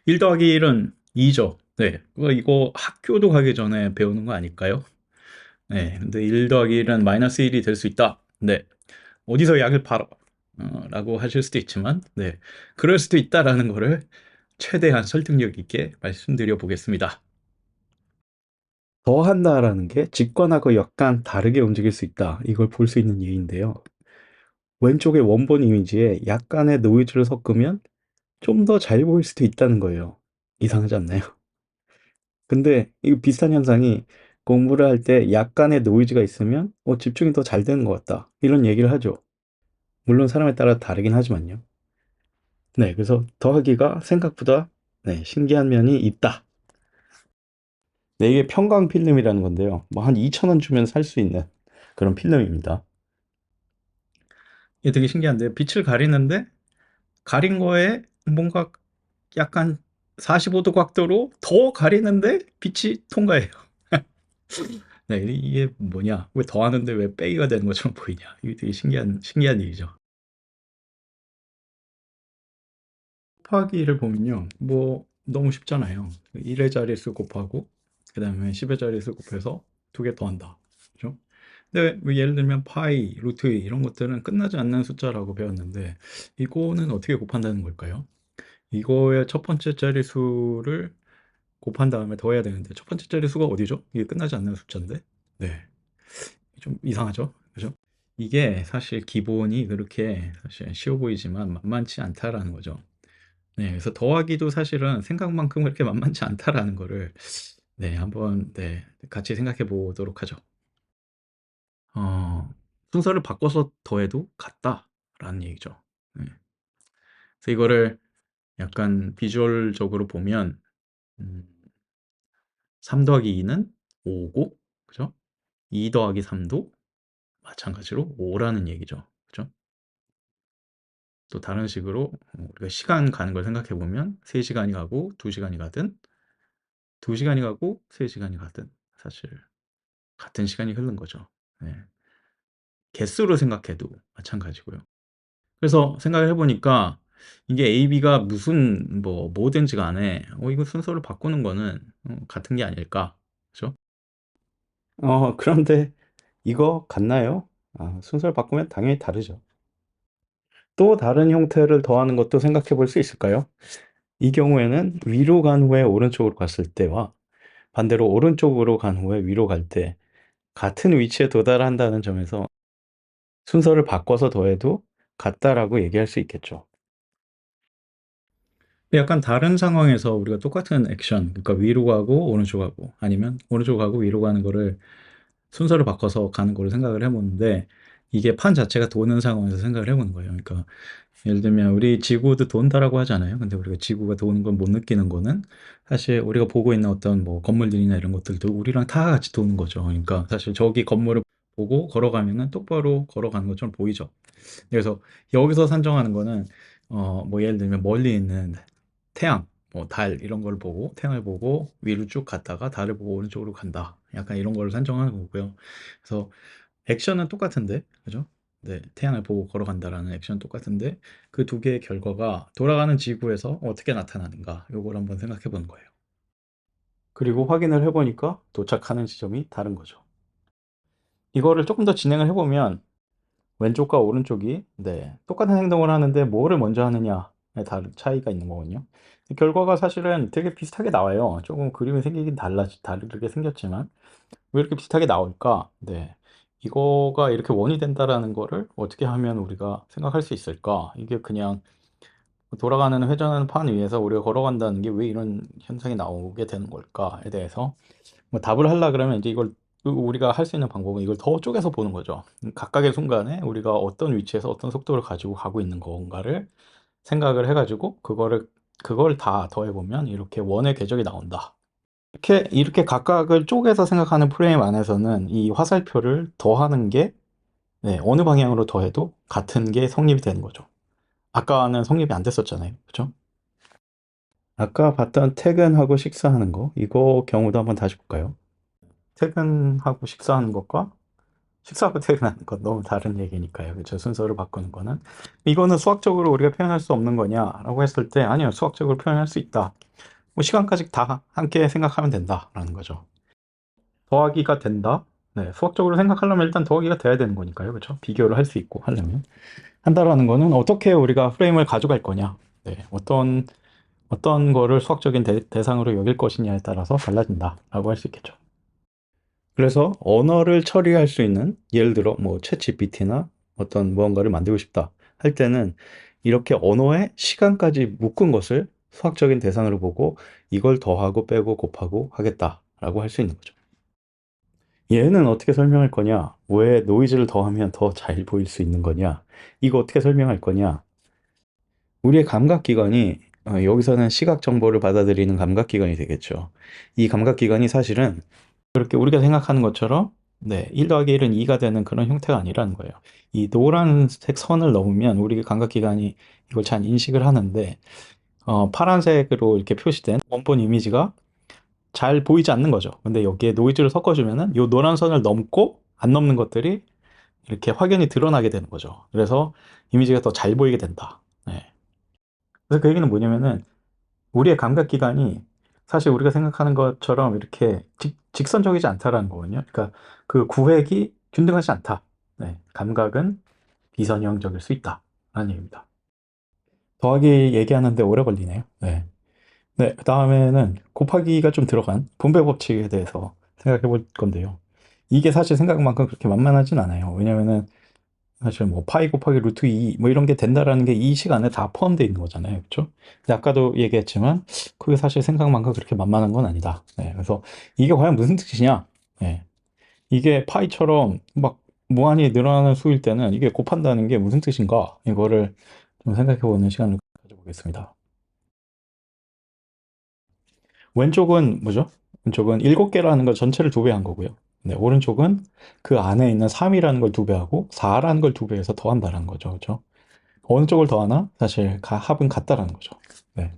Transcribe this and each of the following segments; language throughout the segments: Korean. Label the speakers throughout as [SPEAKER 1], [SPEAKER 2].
[SPEAKER 1] 1 더하기 1은 2죠. 네. 이거 학교도 가기 전에 배우는 거 아닐까요? 네. 근데 1 더하기 1은 마이너스 1이 될 수 있다. 네. 어디서 약을 팔아? 라고 하실 수도 있지만, 네. 그럴 수도 있다라는 거를 최대한 설득력 있게 말씀드려 보겠습니다. 더한다라는 게 직관하고 약간 다르게 움직일 수 있다. 이걸 볼 수 있는 예인데요. 왼쪽의 원본 이미지에 약간의 노이즈를 섞으면 좀 더 잘 보일 수도 있다는 거예요. 이상하지 않나요? 근데 이 비슷한 현상이 공부를 할 때 약간의 노이즈가 있으면 집중이 더 잘 되는 것 같다. 이런 얘기를 하죠. 물론 사람에 따라 다르긴 하지만요. 네, 그래서 더하기가 생각보다 네, 신기한 면이 있다. 네, 이게 평광 필름이라는 건데요. 뭐 한 2,000원 주면 살 수 있는 그런 필름입니다. 이게 되게 신기한데 빛을 가리는데 가린 거에 뭔가 약간 45도 각도로 더 가리는데 빛이 통과해요. 네, 이게 뭐냐? 왜 더하는데 왜 빼기가 되는 것처럼 보이냐? 이게 되게 신기한 일이죠. 곱하기를 보면요. 뭐 너무 쉽잖아요. 1의 자릿수 곱하고 그다음에 10의 자릿수 곱해서 두 개 더한다. 그죠? 근데 뭐 예를 들면 파이, 루트 2 이런 것들은 끝나지 않는 숫자라고 배웠는데 이거는 어떻게 곱한다는 걸까요? 이거의 첫 번째 자릿수를 곱한 다음에 더해야 되는데 첫 번째 자릿수가 어디죠? 이게 끝나지 않는 숫자인데. 네. 좀 이상하죠? 그죠? 이게 사실 기본이 그렇게 사실 쉬워 보이지만 만만치 않다라는 거죠. 네. 그래서 더하기도 사실은 생각만큼 그렇게 만만치 않다라는 거를 네, 한번 네, 같이 생각해 보도록 하죠. 어, 순서를 바꿔서 더해도 같다라는 얘기죠. 네. 그래서 이거를 약간 비주얼적으로 보면 음, 3 더하기 2는 5고, 그죠? 2 더하기 3도 마찬가지로 5라는 얘기죠. 그죠? 또 다른 식으로 우리가 시간 가는 걸 생각해 보면 3시간이 가고 2시간이 가든 2시간이 가고 3시간이 가든 사실 같은 시간이 흐른 거죠. 네. 개수로 생각해도 마찬가지고요. 그래서 생각을 해 보니까 이게 A, B가 무슨 뭐든지 간에 이거 순서를 바꾸는 거는 같은 게 아닐까. 그죠? 그런데 이거 같나요? 순서를 바꾸면 당연히 다르죠. 또 다른 형태를 더하는 것도 생각해 볼 수 있을까요? 이 경우에는 위로 간 후에 오른쪽으로 갔을 때와 반대로 오른쪽으로 간 후에 위로 갈 때 같은 위치에 도달한다는 점에서 순서를 바꿔서 더해도 같다라고 얘기할 수 있겠죠. 약간 다른 상황에서 우리가 똑같은 액션, 그러니까 위로 가고 오른쪽 가고 아니면 오른쪽 가고 위로 가는 거를 순서를 바꿔서 가는 거를 생각을 해보는데 이게 판 자체가 도는 상황에서 생각을 해보는 거예요. 그러니까 예를 들면 우리 지구도 돈다라고 하잖아요. 근데 우리가 지구가 도는 걸 못 느끼는 거는 사실 우리가 보고 있는 어떤 뭐 건물들이나 이런 것들도 우리랑 다 같이 도는 거죠. 그러니까 사실 저기 건물을 보고 걸어가면은 똑바로 걸어가는 것처럼 보이죠. 그래서 여기서 산정하는 거는 뭐 예를 들면 멀리 있는 태양, 뭐 달 이런 걸 보고 태양을 보고 위로 쭉 갔다가 달을 보고 오른쪽으로 간다. 약간 이런 거를 산정하는 거고요. 그래서 액션은 똑같은데, 그죠? 네, 태양을 보고 걸어간다라는 액션 똑같은데 그 두 개의 결과가 돌아가는 지구에서 어떻게 나타나는가? 요걸 한번 생각해 보는 거예요. 그리고 확인을 해보니까 도착하는 지점이 다른 거죠. 이거를 조금 더 진행을 해보면 왼쪽과 오른쪽이 네, 똑같은 행동을 하는데 뭐를 먼저 하느냐에 다른 차이가 있는 거거든요. 결과가 사실은 되게 비슷하게 나와요. 조금 그림이 생기긴 다르게 생겼지만 왜 이렇게 비슷하게 나올까? 네. 이거가 이렇게 원이 된다라는 거를 어떻게 하면 우리가 생각할 수 있을까? 이게 그냥 돌아가는 회전하는 판 위에서 우리가 걸어간다는 게 왜 이런 현상이 나오게 되는 걸까에 대해서 뭐 답을 하려 그러면 이제 이걸 우리가 할 수 있는 방법은 이걸 더 쪼개서 보는 거죠. 각각의 순간에 우리가 어떤 위치에서 어떤 속도를 가지고 가고 있는 건가를 생각을 해가지고 그걸 다 더해보면 이렇게 원의 궤적이 나온다. 이렇게 각각을 쪼개서 생각하는 프레임 안에서는 이 화살표를 더하는 게 네, 어느 방향으로 더해도 같은 게 성립이 되는 거죠. 아까는 성립이 안 됐었잖아요. 그죠? 아까 봤던 퇴근하고 식사하는 거, 이거 경우도 한번 다시 볼까요? 퇴근하고 식사하는 것과 식사하고 퇴근하는 건 너무 다른 얘기니까요. 그렇죠? 순서를 바꾸는 거는. 이거는 수학적으로 우리가 표현할 수 없는 거냐라고 했을 때 아니요. 수학적으로 표현할 수 있다. 뭐 시간까지 다 함께 생각하면 된다라는 거죠. 더하기가 된다. 네, 수학적으로 생각하려면 일단 더하기가 돼야 되는 거니까요. 그렇죠? 비교를 할 수 있고 하려면. 한다라는 거는 어떻게 우리가 프레임을 가져갈 거냐. 네, 어떤 거를 수학적인 대상으로 여길 것이냐에 따라서 달라진다라고 할 수 있겠죠. 그래서 언어를 처리할 수 있는 예를 들어 뭐 챗GPT나 어떤 무언가를 만들고 싶다 할 때는 이렇게 언어에 시간까지 묶은 것을 수학적인 대상으로 보고 이걸 더하고 빼고 곱하고 하겠다라고 할 수 있는 거죠. 얘는 어떻게 설명할 거냐? 왜 노이즈를 더하면 더 잘 보일 수 있는 거냐? 이거 어떻게 설명할 거냐? 우리의 감각기관이 여기서는 시각 정보를 받아들이는 감각기관이 되겠죠. 이 감각기관이 사실은 그렇게 우리가 생각하는 것처럼 네, 1 더하기 1은 2가 되는 그런 형태가 아니라는 거예요. 이 노란색 선을 넘으면 우리 감각기관이 이걸 잘 인식을 하는데 파란색으로 이렇게 표시된 원본 이미지가 잘 보이지 않는 거죠. 근데 여기에 노이즈를 섞어주면은 이 노란 선을 넘고 안 넘는 것들이 이렇게 확연히 드러나게 되는 거죠. 그래서 이미지가 더 잘 보이게 된다. 네. 그래서 그 얘기는 뭐냐면은 우리의 감각기관이 사실 우리가 생각하는 것처럼 이렇게 직선적이지 않다라는 거거든요. 그러니까 그 구획이 균등하지 않다. 네, 감각은 비선형적일 수 있다라는 얘기입니다. 더하기 얘기하는데 오래 걸리네요. 네. 네, 그다음에는 곱하기가 좀 들어간 분배 법칙에 대해서 생각해 볼 건데요. 이게 사실 생각만큼 그렇게 만만하진 않아요. 왜냐면은 사실 뭐 파이 곱하기 루트 2 뭐 이런 게 된다라는 게 이 시간에 다 포함되어 있는 거잖아요. 그렇죠? 근데 아까도 얘기했지만 그게 사실 생각만큼 그렇게 만만한 건 아니다. 네, 그래서 이게 과연 무슨 뜻이냐? 네, 이게 파이처럼 막 무한히 늘어나는 수일 때는 이게 곱한다는 게 무슨 뜻인가? 이거를 좀 생각해 보는 시간을 가져보겠습니다. 왼쪽은 뭐죠? 왼쪽은 7개라는 걸 전체를 2배 한 거고요. 네, 오른쪽은 그 안에 있는 3이라는 걸 2배 하고 4라는 걸 2배해서 더한다라는 거죠. 그렇죠? 어느 쪽을 더하나? 사실 합은 같다라는 거죠. 네.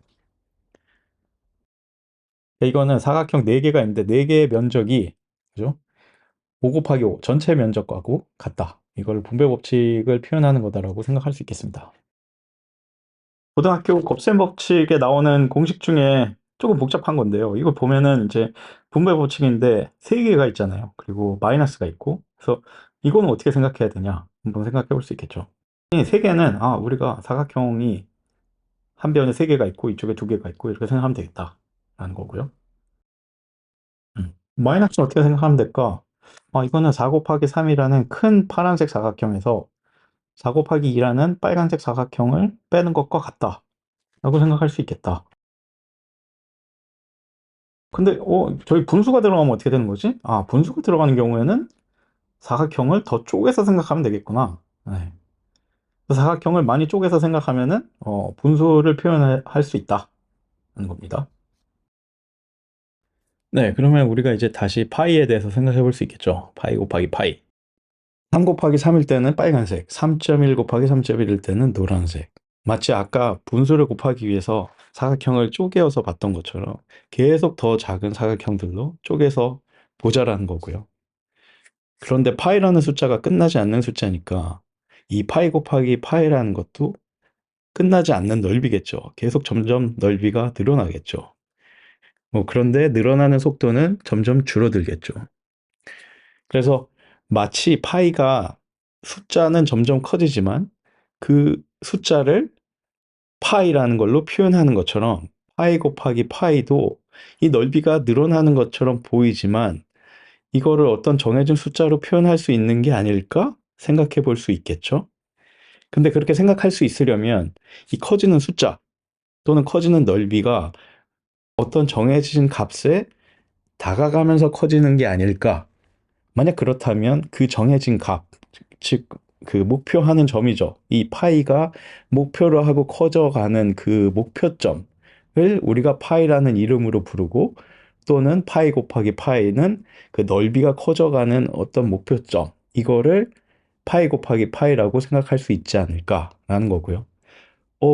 [SPEAKER 1] 이거는 사각형 4개가 있는데 4개의 면적이 그죠? 5 곱하기 5 전체 면적하고 같다. 이걸 분배 법칙을 표현하는 거다라고 생각할 수 있겠습니다. 고등학교 곱셈 법칙에 나오는 공식 중에 조금 복잡한 건데요. 이거 보면은 이제 분배 법칙인데 3개가 있잖아요. 그리고 마이너스가 있고. 그래서 이거는 어떻게 생각해야 되냐? 한번 생각해 볼 수 있겠죠. 이 3개는 우리가 사각형이 한 변에 3개가 있고 이쪽에 2개가 있고 이렇게 생각하면 되겠다라는 거고요. 마이너스는 어떻게 생각하면 될까? 이거는 4 곱하기 3이라는 큰 파란색 사각형에서 4 곱하기 2라는 빨간색 사각형을 빼는 것과 같다 라고 생각할 수 있겠다. 근데 저희 분수가 들어가면 어떻게 되는 거지? 분수가 들어가는 경우에는 사각형을 더 쪼개서 생각하면 되겠구나. 네. 사각형을 많이 쪼개서 생각하면은 분수를 표현할 수 있다는 겁니다. 네, 그러면 우리가 이제 다시 파이에 대해서 생각해 볼 수 있겠죠. 파이 곱하기 파이. 3 곱하기 3일 때는 빨간색, 3.1 곱하기 3.1일 때는 노란색. 마치 아까 분수를 곱하기 위해서 사각형을 쪼개어서 봤던 것처럼 계속 더 작은 사각형들로 쪼개서 보자라는 거고요. 그런데 파이라는 숫자가 끝나지 않는 숫자니까 이 파이 곱하기 파이라는 것도 끝나지 않는 넓이겠죠. 계속 점점 넓이가 늘어나겠죠. 그런데 늘어나는 속도는 점점 줄어들겠죠. 그래서 마치 파이가 숫자는 점점 커지지만 그 숫자를 파이라는 걸로 표현하는 것처럼 파이 곱하기 파이도 이 넓이가 늘어나는 것처럼 보이지만 이거를 어떤 정해진 숫자로 표현할 수 있는 게 아닐까 생각해 볼 수 있겠죠. 근데 그렇게 생각할 수 있으려면 이 커지는 숫자 또는 커지는 넓이가 어떤 정해진 값에 다가가면서 커지는 게 아닐까. 만약 그렇다면 그 정해진 값, 즉 그 목표하는 점이죠. 이 파이가 목표로 하고 커져가는 그 목표점을 우리가 파이라는 이름으로 부르고 또는 파이 곱하기 파이는 그 넓이가 커져가는 어떤 목표점 이거를 파이 곱하기 파이라고 생각할 수 있지 않을까라는 거고요.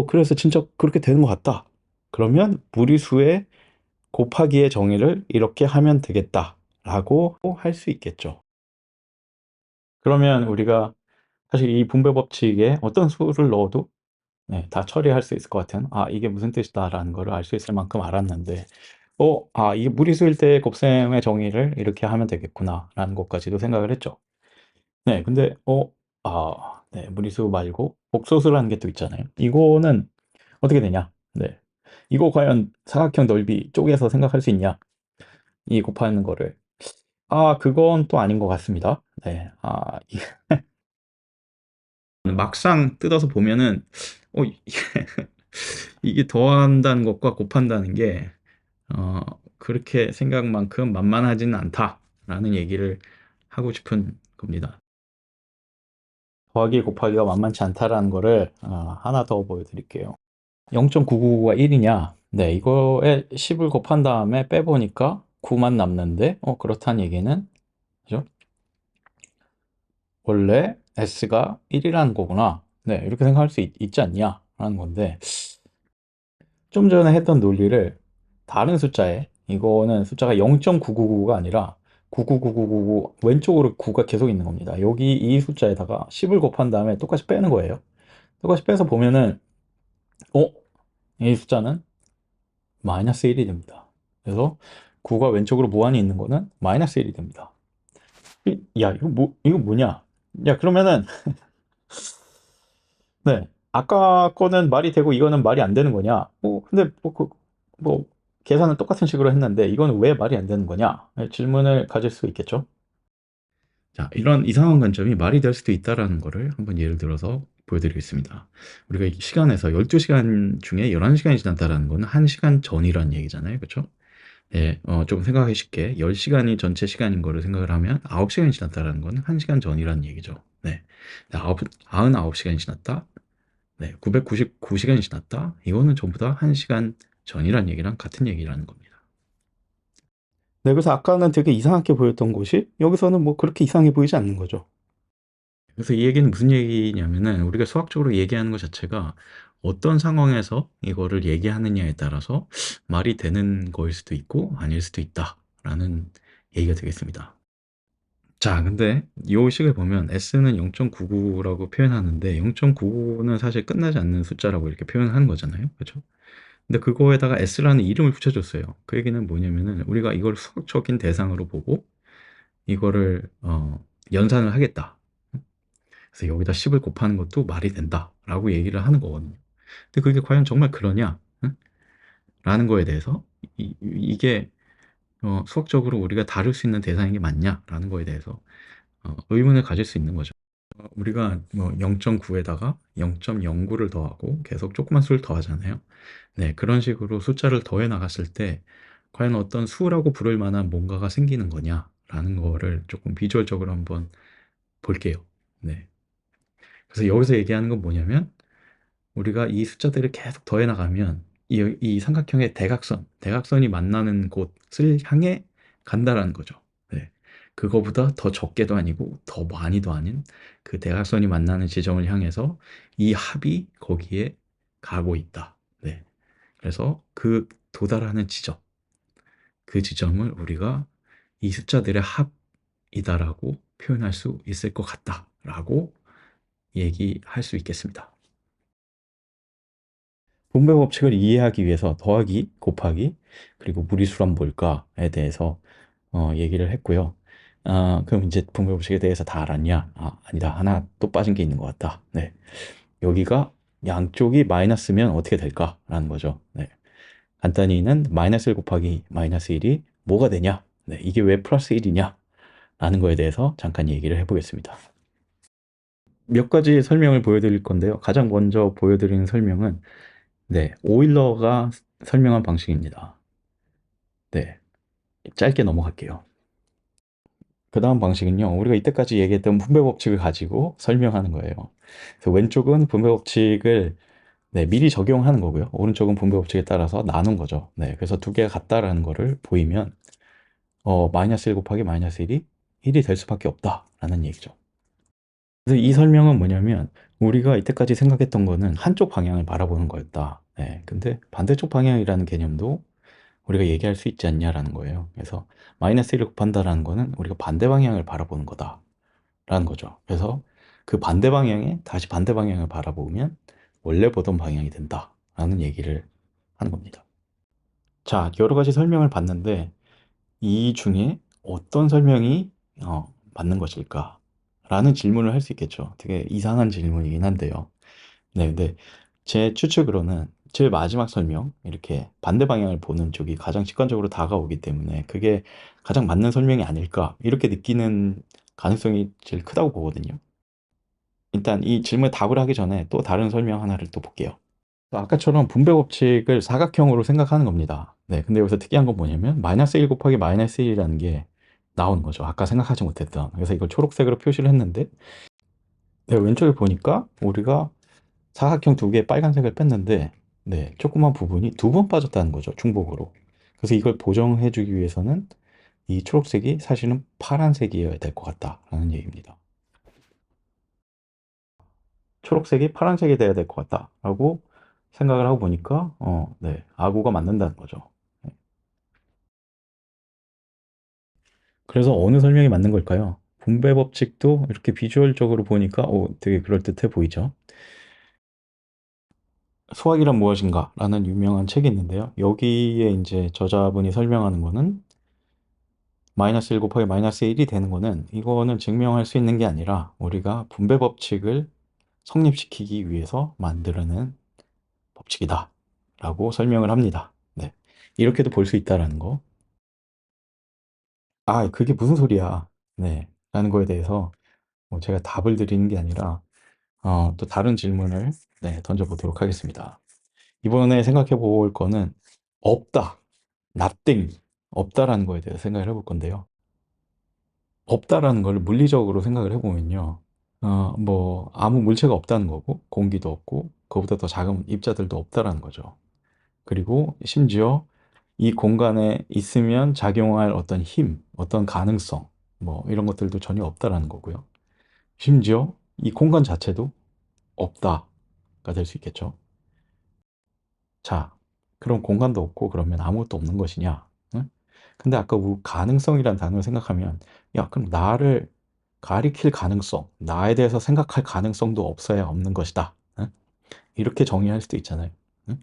[SPEAKER 1] 그래서 진짜 그렇게 되는 것 같다. 그러면 무리수의 곱하기의 정의를 이렇게 하면 되겠다라고 할 수 있겠죠. 그러면 우리가 사실 이 분배 법칙에 어떤 수를 넣어도 네, 다 처리할 수 있을 것 같은, 아, 이게 무슨 뜻이다라는 거를 알 수 있을 만큼 알았는데, 이게 무리수일 때 곱셈의 정의를 이렇게 하면 되겠구나라는 것까지도 생각을 했죠. 네, 근데, 네, 무리수 말고 복소수라는 게 또 있잖아요. 이거는 어떻게 되냐? 네. 이거 과연 사각형 넓이 쪼개서 생각할 수 있냐? 이 곱하는 거를. 그건 또 아닌 것 같습니다. 네. 막상 뜯어서 보면은, 이게 더한다는 것과 곱한다는 게, 어, 그렇게 생각만큼 만만하지는 않다라는 얘기를 하고 싶은 겁니다. 더하기 곱하기가 만만치 않다라는 거를 하나 더 보여드릴게요. 0.999가 1이냐? 네, 이거에 10을 곱한 다음에 빼보니까 9만 남는데, 그렇다는 얘기는, 그죠? 원래 S가 1이라는 거구나. 네, 이렇게 생각할 수 있지 않냐? 라는 건데, 좀 전에 했던 논리를 다른 숫자에, 이거는 숫자가 0.999가 아니라 99999 왼쪽으로 9가 계속 있는 겁니다. 여기 이 숫자에다가 10을 곱한 다음에 똑같이 빼는 거예요. 똑같이 빼서 보면은, 어? 이 숫자는 마이너스 1이 됩니다. 그래서 9가 왼쪽으로 무한히 있는 거는 마이너스 1이 됩니다. 야, 이거 뭐냐? 야, 그러면은, 네. 아까 거는 말이 되고 이거는 말이 안 되는 거냐? 근데 뭐, 계산은 똑같은 식으로 했는데 이거는 왜 말이 안 되는 거냐? 네, 질문을 가질 수 있겠죠? 자, 이런 이상한 관점이 말이 될 수도 있다라는 거를 한번 예를 들어서 보여드리겠습니다. 우리가 이 시간에서 12시간 중에 11시간이 지났다라는 거는 1시간 전이라는 얘기잖아요. 그렇죠? 예, 좀 생각하기 쉽게 10시간이 전체 시간인 거를 생각을 하면 9시간이 지났다라는 거는 1시간 전이라는 얘기죠. 네. 99시간이 지났다. 네, 999시간이 지났다. 이거는 전부 다 1시간 전이란 얘기랑 같은 얘기라는 겁니다. 네, 그래서 아까는 되게 이상하게 보였던 것이 여기서는 뭐 그렇게 이상해 보이지 않는 거죠. 그래서 이 얘기는 무슨 얘기냐면은 우리가 수학적으로 얘기하는 것 자체가 어떤 상황에서 이거를 얘기하느냐에 따라서 말이 되는 거일 수도 있고 아닐 수도 있다라는 얘기가 되겠습니다. 자, 근데 이 식을 보면 S는 0.99라고 표현하는데 0.99는 사실 끝나지 않는 숫자라고 이렇게 표현하는 거잖아요. 그렇죠? 근데 그거에다가 S라는 이름을 붙여줬어요. 그 얘기는 뭐냐면은 우리가 이걸 수학적인 대상으로 보고 이거를 연산을 하겠다. 그래서 여기다 10을 곱하는 것도 말이 된다라고 얘기를 하는 거거든요. 근데 그게 과연 정말 그러냐? 응? 라는 거에 대해서 이게 수학적으로 우리가 다룰 수 있는 대상인 게 맞냐라는 거에 대해서 의문을 가질 수 있는 거죠. 우리가 뭐 0.9에다가 0.09를 더하고 계속 조그만 수를 더하잖아요. 네, 그런 식으로 숫자를 더해 나갔을 때 과연 어떤 수라고 부를 만한 뭔가가 생기는 거냐라는 거를 조금 비주얼적으로 한번 볼게요. 네. 그래서 여기서 얘기하는 건 뭐냐면 우리가 이 숫자들을 계속 더해 나가면 이 삼각형의 대각선이 만나는 곳을 향해 간다라는 거죠. 네. 그거보다 더 적게도 아니고 더 많이도 아닌 그 대각선이 만나는 지점을 향해서 이 합이 거기에 가고 있다. 네. 그래서 그 도달하는 지점, 그 지점을 우리가 이 숫자들의 합이다라고 표현할 수 있을 것 같다라고 얘기할 수 있겠습니다. 분배 법칙을 이해하기 위해서 더하기, 곱하기, 그리고 무리수란 뭘까에 대해서 얘기를 했고요. 그럼 이제 분배 법칙에 대해서 다 알았냐? 아니다. 하나 또 빠진 게 있는 것 같다. 네. 여기가 양쪽이 마이너스면 어떻게 될까라는 거죠. 네. 간단히는 마이너스 1 곱하기 마이너스 1이 뭐가 되냐? 네. 이게 왜 플러스 1이냐? 라는 거에 대해서 잠깐 얘기를 해보겠습니다. 몇 가지 설명을 보여드릴 건데요. 가장 먼저 보여드리는 설명은 네, 오일러가 설명한 방식입니다. 네, 짧게 넘어갈게요. 그 다음 방식은요, 우리가 이때까지 얘기했던 분배 법칙을 가지고 설명하는 거예요. 그래서 왼쪽은 분배 법칙을 네, 미리 적용하는 거고요. 오른쪽은 분배 법칙에 따라서 나눈 거죠. 네, 그래서 두 개가 같다라는 거를 보이면 마이너스 1 곱하기 마이너스 1이 1이 될 수밖에 없다라는 얘기죠. 그래서 이 설명은 뭐냐면 우리가 이때까지 생각했던 거는 한쪽 방향을 바라보는 거였다. 네, 근데 반대쪽 방향이라는 개념도 우리가 얘기할 수 있지 않냐라는 거예요. 그래서 마이너스 1을 곱한다라는 거는 우리가 반대 방향을 바라보는 거다. 라는 거죠. 그래서 그 반대 방향에 다시 반대 방향을 바라보면 원래 보던 방향이 된다라는 얘기를 하는 겁니다. 자, 여러 가지 설명을 봤는데 이 중에 어떤 설명이 맞는 것일까? 라는 질문을 할 수 있겠죠. 되게 이상한 질문이긴 한데요. 네, 근데 제 추측으로는 제일 마지막 설명, 이렇게 반대 방향을 보는 쪽이 가장 직관적으로 다가오기 때문에 그게 가장 맞는 설명이 아닐까, 이렇게 느끼는 가능성이 제일 크다고 보거든요. 일단 이 질문에 답을 하기 전에 또 다른 설명 하나를 또 볼게요. 아까처럼 분배 법칙을 사각형으로 생각하는 겁니다. 네, 근데 여기서 특이한 건 뭐냐면 마이너스 1 곱하기 마이너스 1이라는 게 나오는 거죠. 아까 생각하지 못했던. 그래서 이걸 초록색으로 표시를 했는데 내가 왼쪽에 보니까 우리가 사각형 두 개에 빨간색을 뺐는데 네, 조그만 부분이 두 번 빠졌다는 거죠. 중복으로. 그래서 이걸 보정해 주기 위해서는 이 초록색이 사실은 파란색이어야 될 것 같다라는 얘기입니다. 초록색이 파란색이 돼야 될 것 같다라고 생각을 하고 보니까 네, 아구가 맞는다는 거죠. 네. 그래서 어느 설명이 맞는 걸까요? 분배 법칙도 이렇게 비주얼적으로 보니까 되게 그럴듯해 보이죠. 수학이란 무엇인가? 라는 유명한 책이 있는데요. 여기에 이제 저자분이 설명하는 거는 마이너스 1 곱하기 마이너스 1이 되는 거는 이거는 증명할 수 있는 게 아니라 우리가 분배 법칙을 성립시키기 위해서 만들어낸 법칙이다. 라고 설명을 합니다. 네. 이렇게도 볼 수 있다라는 거. 아, 그게 무슨 소리야. 네. 라는 거에 대해서 뭐 제가 답을 드리는 게 아니라 또 다른 질문을 네, 던져보도록 하겠습니다. 이번에 생각해 볼 거는 없다, nothing, 없다라는 거에 대해서 생각을 해볼 건데요. 없다라는 걸 물리적으로 생각을 해보면요. 뭐 아무 물체가 없다는 거고 공기도 없고 그거보다 더 작은 입자들도 없다라는 거죠. 그리고 심지어 이 공간에 있으면 작용할 어떤 힘, 어떤 가능성, 뭐 이런 것들도 전혀 없다라는 거고요. 심지어 이 공간 자체도 없다가 될 수 있겠죠. 자, 그럼 공간도 없고 그러면 아무것도 없는 것이냐? 응? 근데 아까 우리 가능성이란 단어를 생각하면 야, 그럼 나를 가리킬 가능성, 나에 대해서 생각할 가능성도 없어야 없는 것이다. 응? 이렇게 정의할 수도 있잖아요. 응?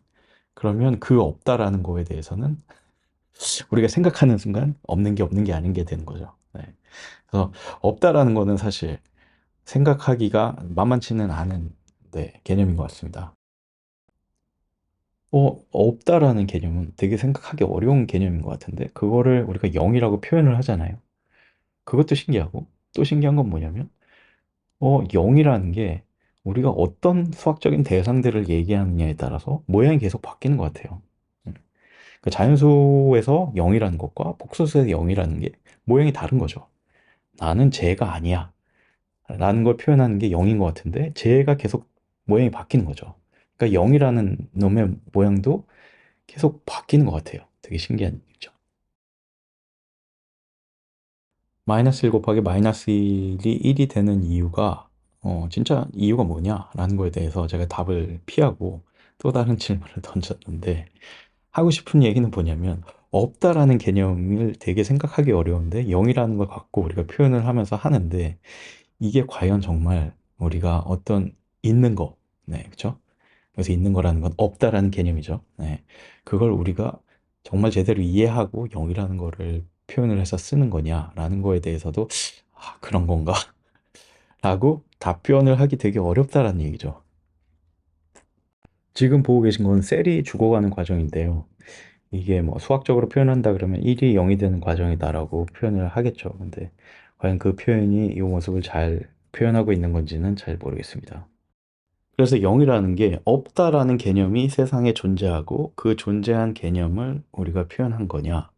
[SPEAKER 1] 그러면 그 없다라는 거에 대해서는 우리가 생각하는 순간 없는 게 아닌 게 되는 거죠. 네. 그래서 없다라는 거는 사실 생각하기가 만만치는 않은 네, 개념인 것 같습니다. 없다라는 개념은 되게 생각하기 어려운 개념인 것 같은데, 그거를 우리가 0이라고 표현을 하잖아요. 그것도 신기하고, 또 신기한 건 뭐냐면, 0이라는 게 우리가 어떤 수학적인 대상들을 얘기하느냐에 따라서 모양이 계속 바뀌는 것 같아요. 음. 그 자연수에서 0이라는 것과 복수수에서 0이라는 게 모양이 다른 거죠. 나는 쟤가 아니야. 라는 걸 표현하는 게 0인 것 같은데, 쟤가 계속 모양이 바뀌는 거죠. 그러니까 0이라는 놈의 모양도 계속 바뀌는 것 같아요. 되게 신기한 일이죠. 마이너스 1 곱하기 마이너스 1이 1이 되는 이유가, 진짜 이유가 뭐냐라는 거에 대해서 제가 답을 피하고 또 다른 질문을 던졌는데, 하고 싶은 얘기는 뭐냐면, 없다라는 개념을 되게 생각하기 어려운데, 0이라는 걸 갖고 우리가 표현을 하면서 하는데, 이게 과연 정말 우리가 어떤 있는 거, 네, 그쵸? 그래서 있는 거라는 건 없다라는 개념이죠. 네. 그걸 우리가 정말 제대로 이해하고 0이라는 거를 표현을 해서 쓰는 거냐라는 거에 대해서도 그런 건가? 라고 답변을 하기 되게 어렵다라는 얘기죠. 지금 보고 계신 건 셀이 죽어가는 과정인데요. 이게 뭐 수학적으로 표현한다 그러면 1이 0이 되는 과정이다라고 표현을 하겠죠. 근데 과연 그 표현이 이 모습을 잘 표현하고 있는 건지는 잘 모르겠습니다. 그래서 0이라는 게 없다라는 개념이 세상에 존재하고 그 존재한 개념을 우리가 표현한 거냐?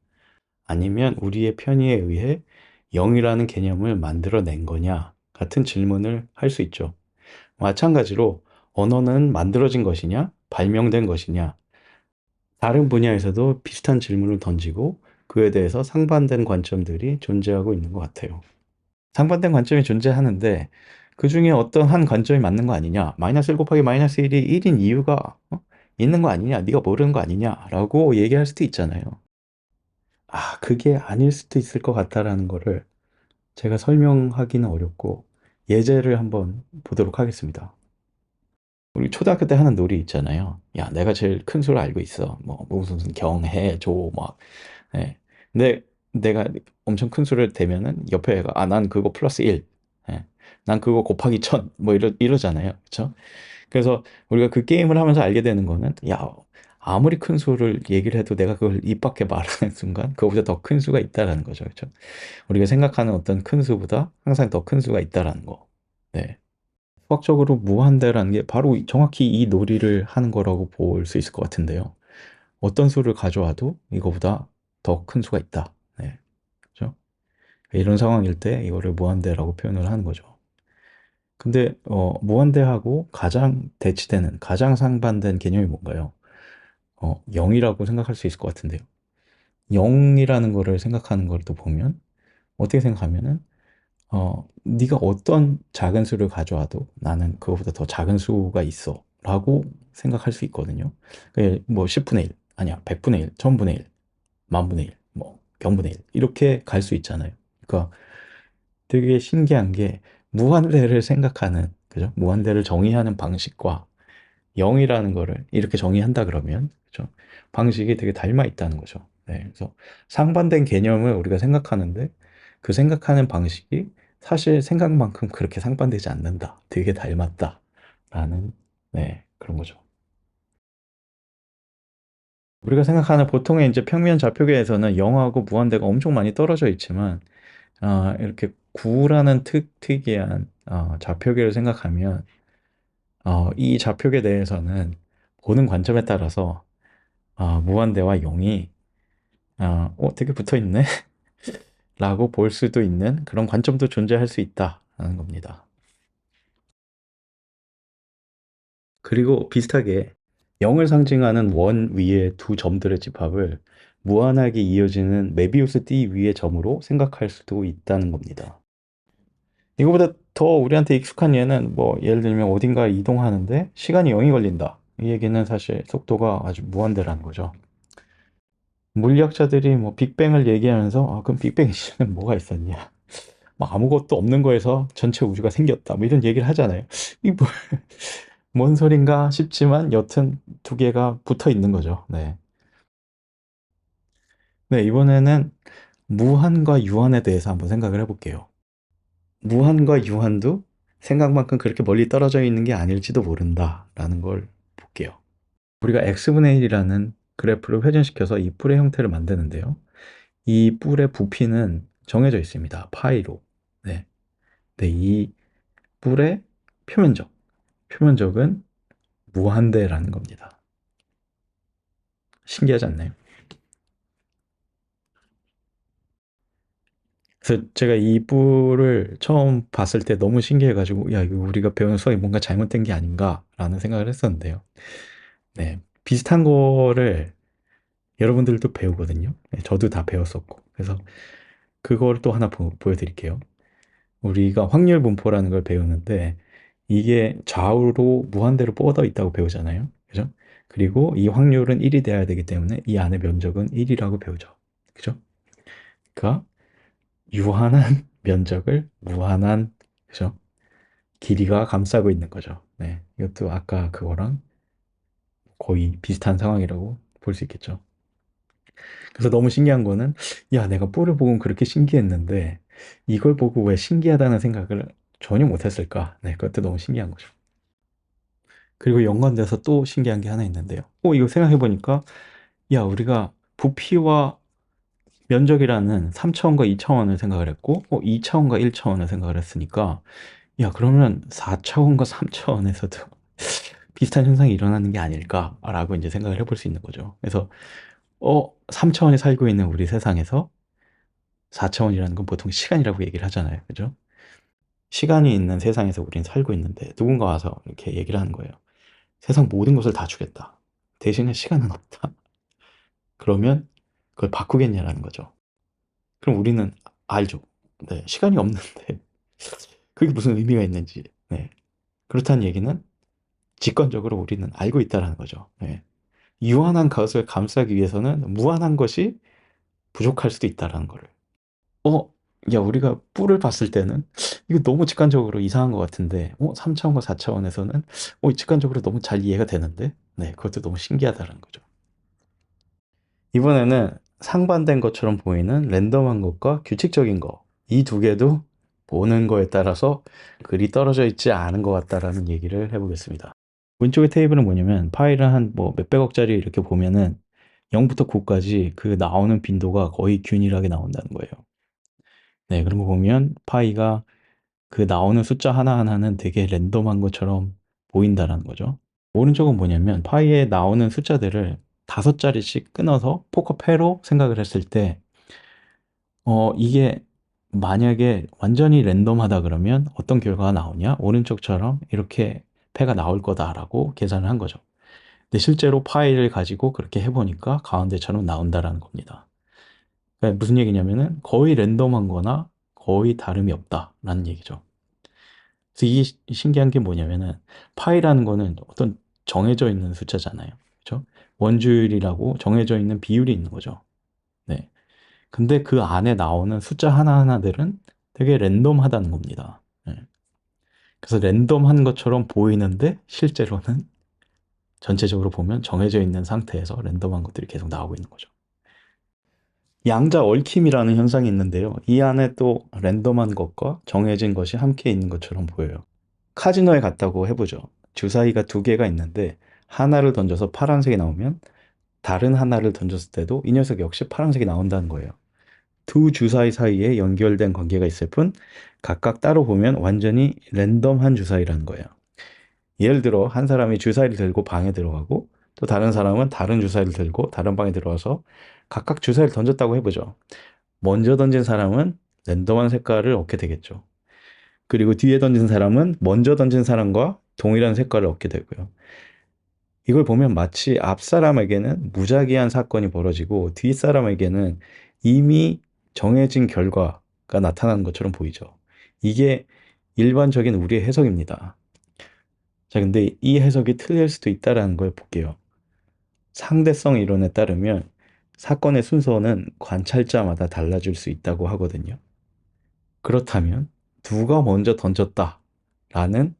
[SPEAKER 1] 아니면 우리의 편의에 의해 0이라는 개념을 만들어낸 거냐? 같은 질문을 할 수 있죠. 마찬가지로 언어는 만들어진 것이냐? 발명된 것이냐? 다른 분야에서도 비슷한 질문을 던지고 그에 대해서 상반된 관점들이 존재하고 있는 것 같아요. 상반된 관점이 존재하는데 그 중에 어떤 한 관점이 맞는 거 아니냐? 마이너스 1 곱하기 마이너스 1이 1인 이유가 있는 거 아니냐? 네가 모르는 거 아니냐라고 얘기할 수도 있잖아요. 그게 아닐 수도 있을 것 같다라는 거를 제가 설명하기는 어렵고 예제를 한번 보도록 하겠습니다. 우리 초등학교 때 하는 놀이 있잖아요. 야, 내가 제일 큰 수를 알고 있어. 뭐, 무슨 경해, 조, 막. 예. 근데 내가 엄청 큰 수를 대면은 옆에 애가, 아, 난 그거 플러스 1. 예. 난 그거 곱하기 1000. 뭐 이러잖아요. 그쵸? 그래서 우리가 그 게임을 하면서 알게 되는 거는, 야, 아무리 큰 수를 얘기를 해도 내가 그걸 입 밖에 말하는 순간, 그거보다 더 큰 수가 있다라는 거죠. 그쵸? 우리가 생각하는 어떤 큰 수보다 항상 더 큰 수가 있다라는 거. 네. 수학적으로 무한대라는 게 바로 정확히 이 놀이를 하는 거라고 볼 수 있을 것 같은데요. 어떤 수를 가져와도 이거보다 더 큰 수가 있다. 네. 그죠? 이런 상황일 때 이거를 무한대라고 표현을 하는 거죠. 근데 무한대하고 가장 대치되는, 가장 상반된 개념이 뭔가요? 0이라고 생각할 수 있을 것 같은데요. 0이라는 거를 생각하는 걸 또 보면 어떻게 생각하면은 네가 어떤 작은 수를 가져와도 나는 그거보다 더 작은 수가 있어. 라고 생각할 수 있거든요. 뭐 10분의 1, 아니야, 100분의 1, 1000분의 1, 만분의 1, 뭐 0분의 1 이렇게 갈 수 있잖아요. 그러니까 되게 신기한 게 무한대를 생각하는, 그죠? 무한대를 정의하는 방식과 0이라는 거를 이렇게 정의한다 그러면, 그죠? 방식이 되게 닮아 있다는 거죠. 네, 그래서 상반된 개념을 우리가 생각하는데 그 생각하는 방식이 사실 생각만큼 그렇게 상반되지 않는다. 되게 닮았다라는, 네, 그런 거죠. 우리가 생각하는 보통의 이제 평면 좌표계에서는 0하고 무한대가 엄청 많이 떨어져 있지만 이렇게 9라는 특이한 좌표계를 생각하면 이 좌표계 내에서는 보는 관점에 따라서 무한대와 0이 되게 붙어 있네? 라고 볼 수도 있는 그런 관점도 존재할 수 있다라는 겁니다. 그리고 비슷하게 0을 상징하는 원 위에 두 점들의 집합을 무한하게 이어지는 메비우스 띠 위의 점으로 생각할 수도 있다는 겁니다. 이거보다 더 우리한테 익숙한 예는 뭐 예를 들면 어딘가 이동하는데 시간이 0이 걸린다. 이 얘기는 사실 속도가 아주 무한대라는 거죠. 물리학자들이 뭐 빅뱅을 얘기하면서 그럼 빅뱅 이전에 뭐가 있었냐? 뭐 아무것도 없는 거에서 전체 우주가 생겼다. 뭐 이런 얘기를 하잖아요. 이 뭐, 뭔 소린가 싶지만 여튼 두 개가 붙어 있는 거죠. 네. 네, 이번에는 무한과 유한에 대해서 한번 생각을 해볼게요. 무한과 유한도 생각만큼 그렇게 멀리 떨어져 있는 게 아닐지도 모른다라는 걸 볼게요. 우리가 x분의 1이라는 그래프를 회전시켜서 이 뿔의 형태를 만드는데요. 이 뿔의 부피는 정해져 있습니다. 파이로. 네. 네, 이 뿔의 표면적. 표면적은 무한대라는 겁니다. 신기하지 않나요? 그래서 제가 이 뿔을 처음 봤을 때 너무 신기해가지고, 야, 이거 우리가 배운 수학이 뭔가 잘못된 게 아닌가라는 생각을 했었는데요. 네. 비슷한 거를 여러분들도 배우거든요. 네, 저도 다 배웠었고. 그래서 그걸 또 하나 보여드릴게요. 우리가 확률 분포라는 걸 배우는데, 이게 좌우로 무한대로 뻗어 있다고 배우잖아요. 그죠? 그리고 이 확률은 1이 돼야 되기 때문에 이 안의 면적은 1이라고 배우죠. 그죠? 그러니까 유한한 면적을 무한한, 그죠? 길이가 감싸고 있는 거죠. 네. 이것도 아까 그거랑 거의 비슷한 상황이라고 볼 수 있겠죠. 그래서 너무 신기한 거는, 야, 내가 뿔을 보고 그렇게 신기했는데, 이걸 보고 왜 신기하다는 생각을 전혀 못했을까? 네, 그것도 너무 신기한 거죠. 그리고 연관돼서 또 신기한 게 하나 있는데요. 이거 생각해보니까, 야, 우리가 부피와 면적이라는 3차원과 2차원을 생각을 했고, 2차원과 1차원을 생각을 했으니까, 야, 그러면 4차원과 3차원에서도 비슷한 현상이 일어나는 게 아닐까라고 이제 생각을 해볼 수 있는 거죠. 그래서 3차원에 살고 있는 우리 세상에서 4차원이라는 건 보통 시간이라고 얘기를 하잖아요. 그죠? 시간이 있는 세상에서 우리는 살고 있는데 누군가 와서 이렇게 얘기를 하는 거예요. 세상 모든 것을 다 주겠다. 대신에 시간은 없다. 그러면 그걸 바꾸겠냐라는 거죠. 그럼 우리는 알죠. 네, 시간이 없는데 그게 무슨 의미가 있는지. 네. 그렇다는 얘기는 직관적으로 우리는 알고 있다라는 거죠. 네. 유한한 것을 감싸기 위해서는 무한한 것이 부족할 수도 있다라는 거를. 야, 우리가 뿔을 봤을 때는 이거 너무 직관적으로 이상한 것 같은데, 3차원과 4차원에서는 직관적으로 너무 잘 이해가 되는데, 네, 그것도 너무 신기하다는 거죠. 이번에는 상반된 것처럼 보이는 랜덤한 것과 규칙적인 거, 이 두 개도 보는 거에 따라서 글이 떨어져 있지 않은 것 같다라는 얘기를 해보겠습니다. 왼쪽의 테이블은 뭐냐면 파일을 한 뭐 몇백억짜리 이렇게 보면은 0부터 9까지 그 나오는 빈도가 거의 균일하게 나온다는 거예요. 네, 그런 거 보면 파이가 그 나오는 숫자 하나하나는 되게 랜덤한 것처럼 보인다라는 거죠. 오른쪽은 뭐냐면 파이에 나오는 숫자들을 5자리씩 끊어서 포커페로 생각을 했을 때 이게 만약에 완전히 랜덤하다 그러면 어떤 결과가 나오냐? 오른쪽처럼 이렇게 패가 나올 거다라고 계산을 한 거죠. 근데 실제로 파일을 가지고 그렇게 해보니까 가운데처럼 나온다라는 겁니다. 그러니까 무슨 얘기냐면은 거의 랜덤한 거나 거의 다름이 없다라는 얘기죠. 그래서 이게 신기한 게 뭐냐면은 파이라는 거는 어떤 정해져 있는 숫자잖아요. 그렇죠? 원주율이라고 정해져 있는 비율이 있는 거죠. 네. 근데 그 안에 나오는 숫자 하나하나들은 되게 랜덤하다는 겁니다. 네. 그래서 랜덤한 것처럼 보이는데 실제로는 전체적으로 보면 정해져 있는 상태에서 랜덤한 것들이 계속 나오고 있는 거죠. 양자 얽힘이라는 현상이 있는데요. 이 안에 또 랜덤한 것과 정해진 것이 함께 있는 것처럼 보여요. 카지노에 갔다고 해보죠. 주사위가 두 개가 있는데 하나를 던져서 파란색이 나오면 다른 하나를 던졌을 때도 이 녀석 역시 파란색이 나온다는 거예요. 두 주사위 사이에 연결된 관계가 있을 뿐 각각 따로 보면 완전히 랜덤한 주사위라는 거예요. 예를 들어 한 사람이 주사위를 들고 방에 들어가고 또 다른 사람은 다른 주사위를 들고 다른 방에 들어와서 각각 주사위를 던졌다고 해보죠. 먼저 던진 사람은 랜덤한 색깔을 얻게 되겠죠. 그리고 뒤에 던진 사람은 먼저 던진 사람과 동일한 색깔을 얻게 되고요. 이걸 보면 마치 앞 사람에게는 무작위한 사건이 벌어지고 뒷 사람에게는 이미 정해진 결과가 나타나는 것처럼 보이죠. 이게 일반적인 우리의 해석입니다. 자, 근데 이 해석이 틀릴 수도 있다는 걸 볼게요. 상대성 이론에 따르면 사건의 순서는 관찰자마다 달라질 수 있다고 하거든요. 그렇다면 누가 먼저 던졌다라는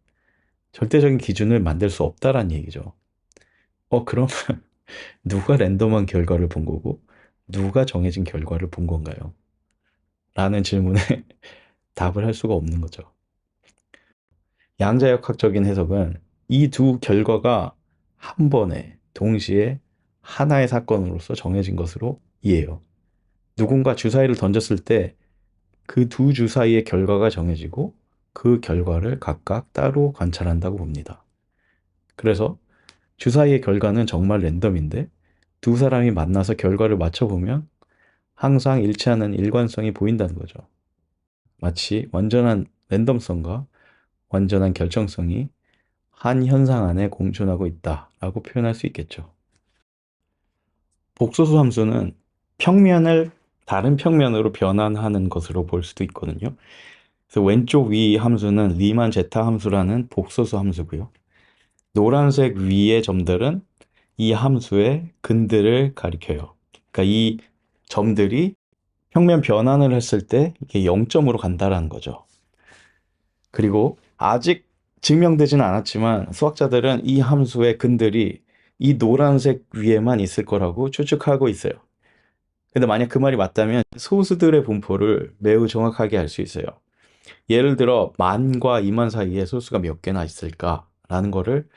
[SPEAKER 1] 절대적인 기준을 만들 수 없다라는 얘기죠. 그럼 누가 랜덤한 결과를 본 거고 누가 정해진 결과를 본 건가요? 라는 질문에 답을 할 수가 없는 거죠. 양자역학적인 해석은 이 두 결과가 한 번에 동시에 하나의 사건으로서 정해진 것으로 이해해요. 누군가 주사위를 던졌을 때 그 두 주사위의 결과가 정해지고 그 결과를 각각 따로 관찰한다고 봅니다. 그래서 주사위의 결과는 정말 랜덤인데 두 사람이 만나서 결과를 맞춰보면 항상 일치하는 일관성이 보인다는 거죠. 마치 완전한 랜덤성과 완전한 결정성이 한 현상 안에 공존하고 있다라고 표현할 수 있겠죠. 복소수 함수는 평면을 다른 평면으로 변환하는 것으로 볼 수도 있거든요. 그래서 왼쪽 위 함수는 리만 제타 함수라는 복소수 함수고요. 노란색 위의 점들은 이 함수의 근들을 가리켜요. 그러니까 이 점들이 평면 변환을 했을 때 이게 0점으로 간다라는 거죠. 그리고 아직 증명되지는 않았지만 수학자들은 이 함수의 근들이 이 노란색 위에만 있을 거라고 추측하고 있어요. 근데 만약 그 말이 맞다면 소수들의 분포를 매우 정확하게 알 수 있어요. 예를 들어 만과 2만 사이에 소수가 몇 개나 있을까라는 거를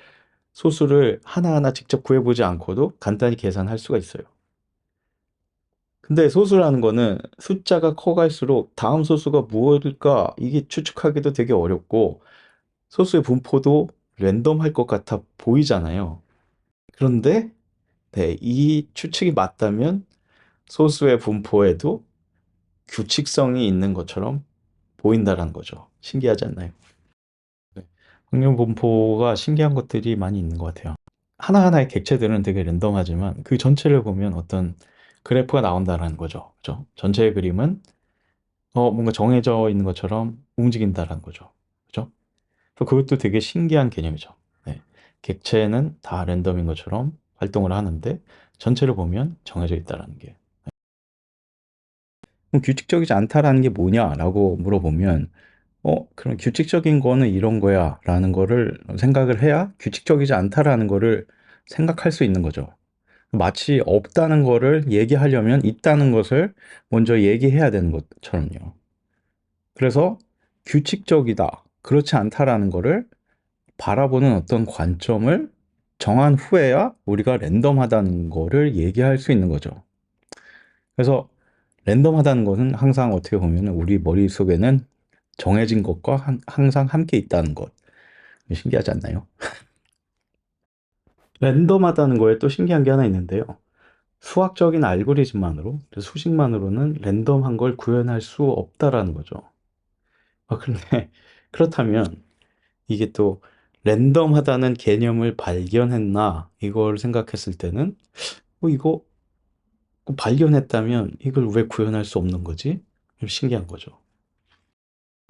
[SPEAKER 1] 소수를 하나하나 직접 구해보지 않고도 간단히 계산할 수가 있어요. 근데 소수라는 거는 숫자가 커갈수록 다음 소수가 무엇일까 이게 추측하기도 되게 어렵고 소수의 분포도 랜덤할 것 같아 보이잖아요. 그런데 네, 이 추측이 맞다면 소수의 분포에도 규칙성이 있는 것처럼 보인다는 거죠. 신기하지 않나요? 네. 확률 분포가 신기한 것들이 많이 있는 것 같아요. 하나하나의 객체들은 되게 랜덤하지만 그 전체를 보면 어떤 그래프가 나온다는 거죠. 그죠? 전체의 그림은 뭔가 정해져 있는 것처럼 움직인다는 거죠. 그죠? 그것도 되게 신기한 개념이죠. 네. 객체는 다 랜덤인 것처럼 활동을 하는데 전체를 보면 정해져 있다는 게. 그럼 규칙적이지 않다라는 게 뭐냐라고 물어보면 그럼 규칙적인 거는 이런 거야 라는 거를 생각을 해야 규칙적이지 않다라는 거를 생각할 수 있는 거죠. 마치 없다는 거를 얘기하려면 있다는 것을 먼저 얘기해야 되는 것처럼요. 그래서 규칙적이다, 그렇지 않다라는 거를 바라보는 어떤 관점을 정한 후에야 우리가 랜덤하다는 거를 얘기할 수 있는 거죠. 그래서 랜덤하다는 것은 항상 어떻게 보면 우리 머릿속에는 정해진 것과 항상 함께 있다는 것. 신기하지 않나요? 랜덤하다는 거에 또 신기한 게 하나 있는데요. 수학적인 알고리즘만으로, 수식만으로는 랜덤한 걸 구현할 수 없다라는 거죠. 그런데 그렇다면 이게 또 랜덤하다는 개념을 발견했나 이걸 생각했을 때는 이거 발견했다면 이걸 왜 구현할 수 없는 거지? 좀 신기한 거죠.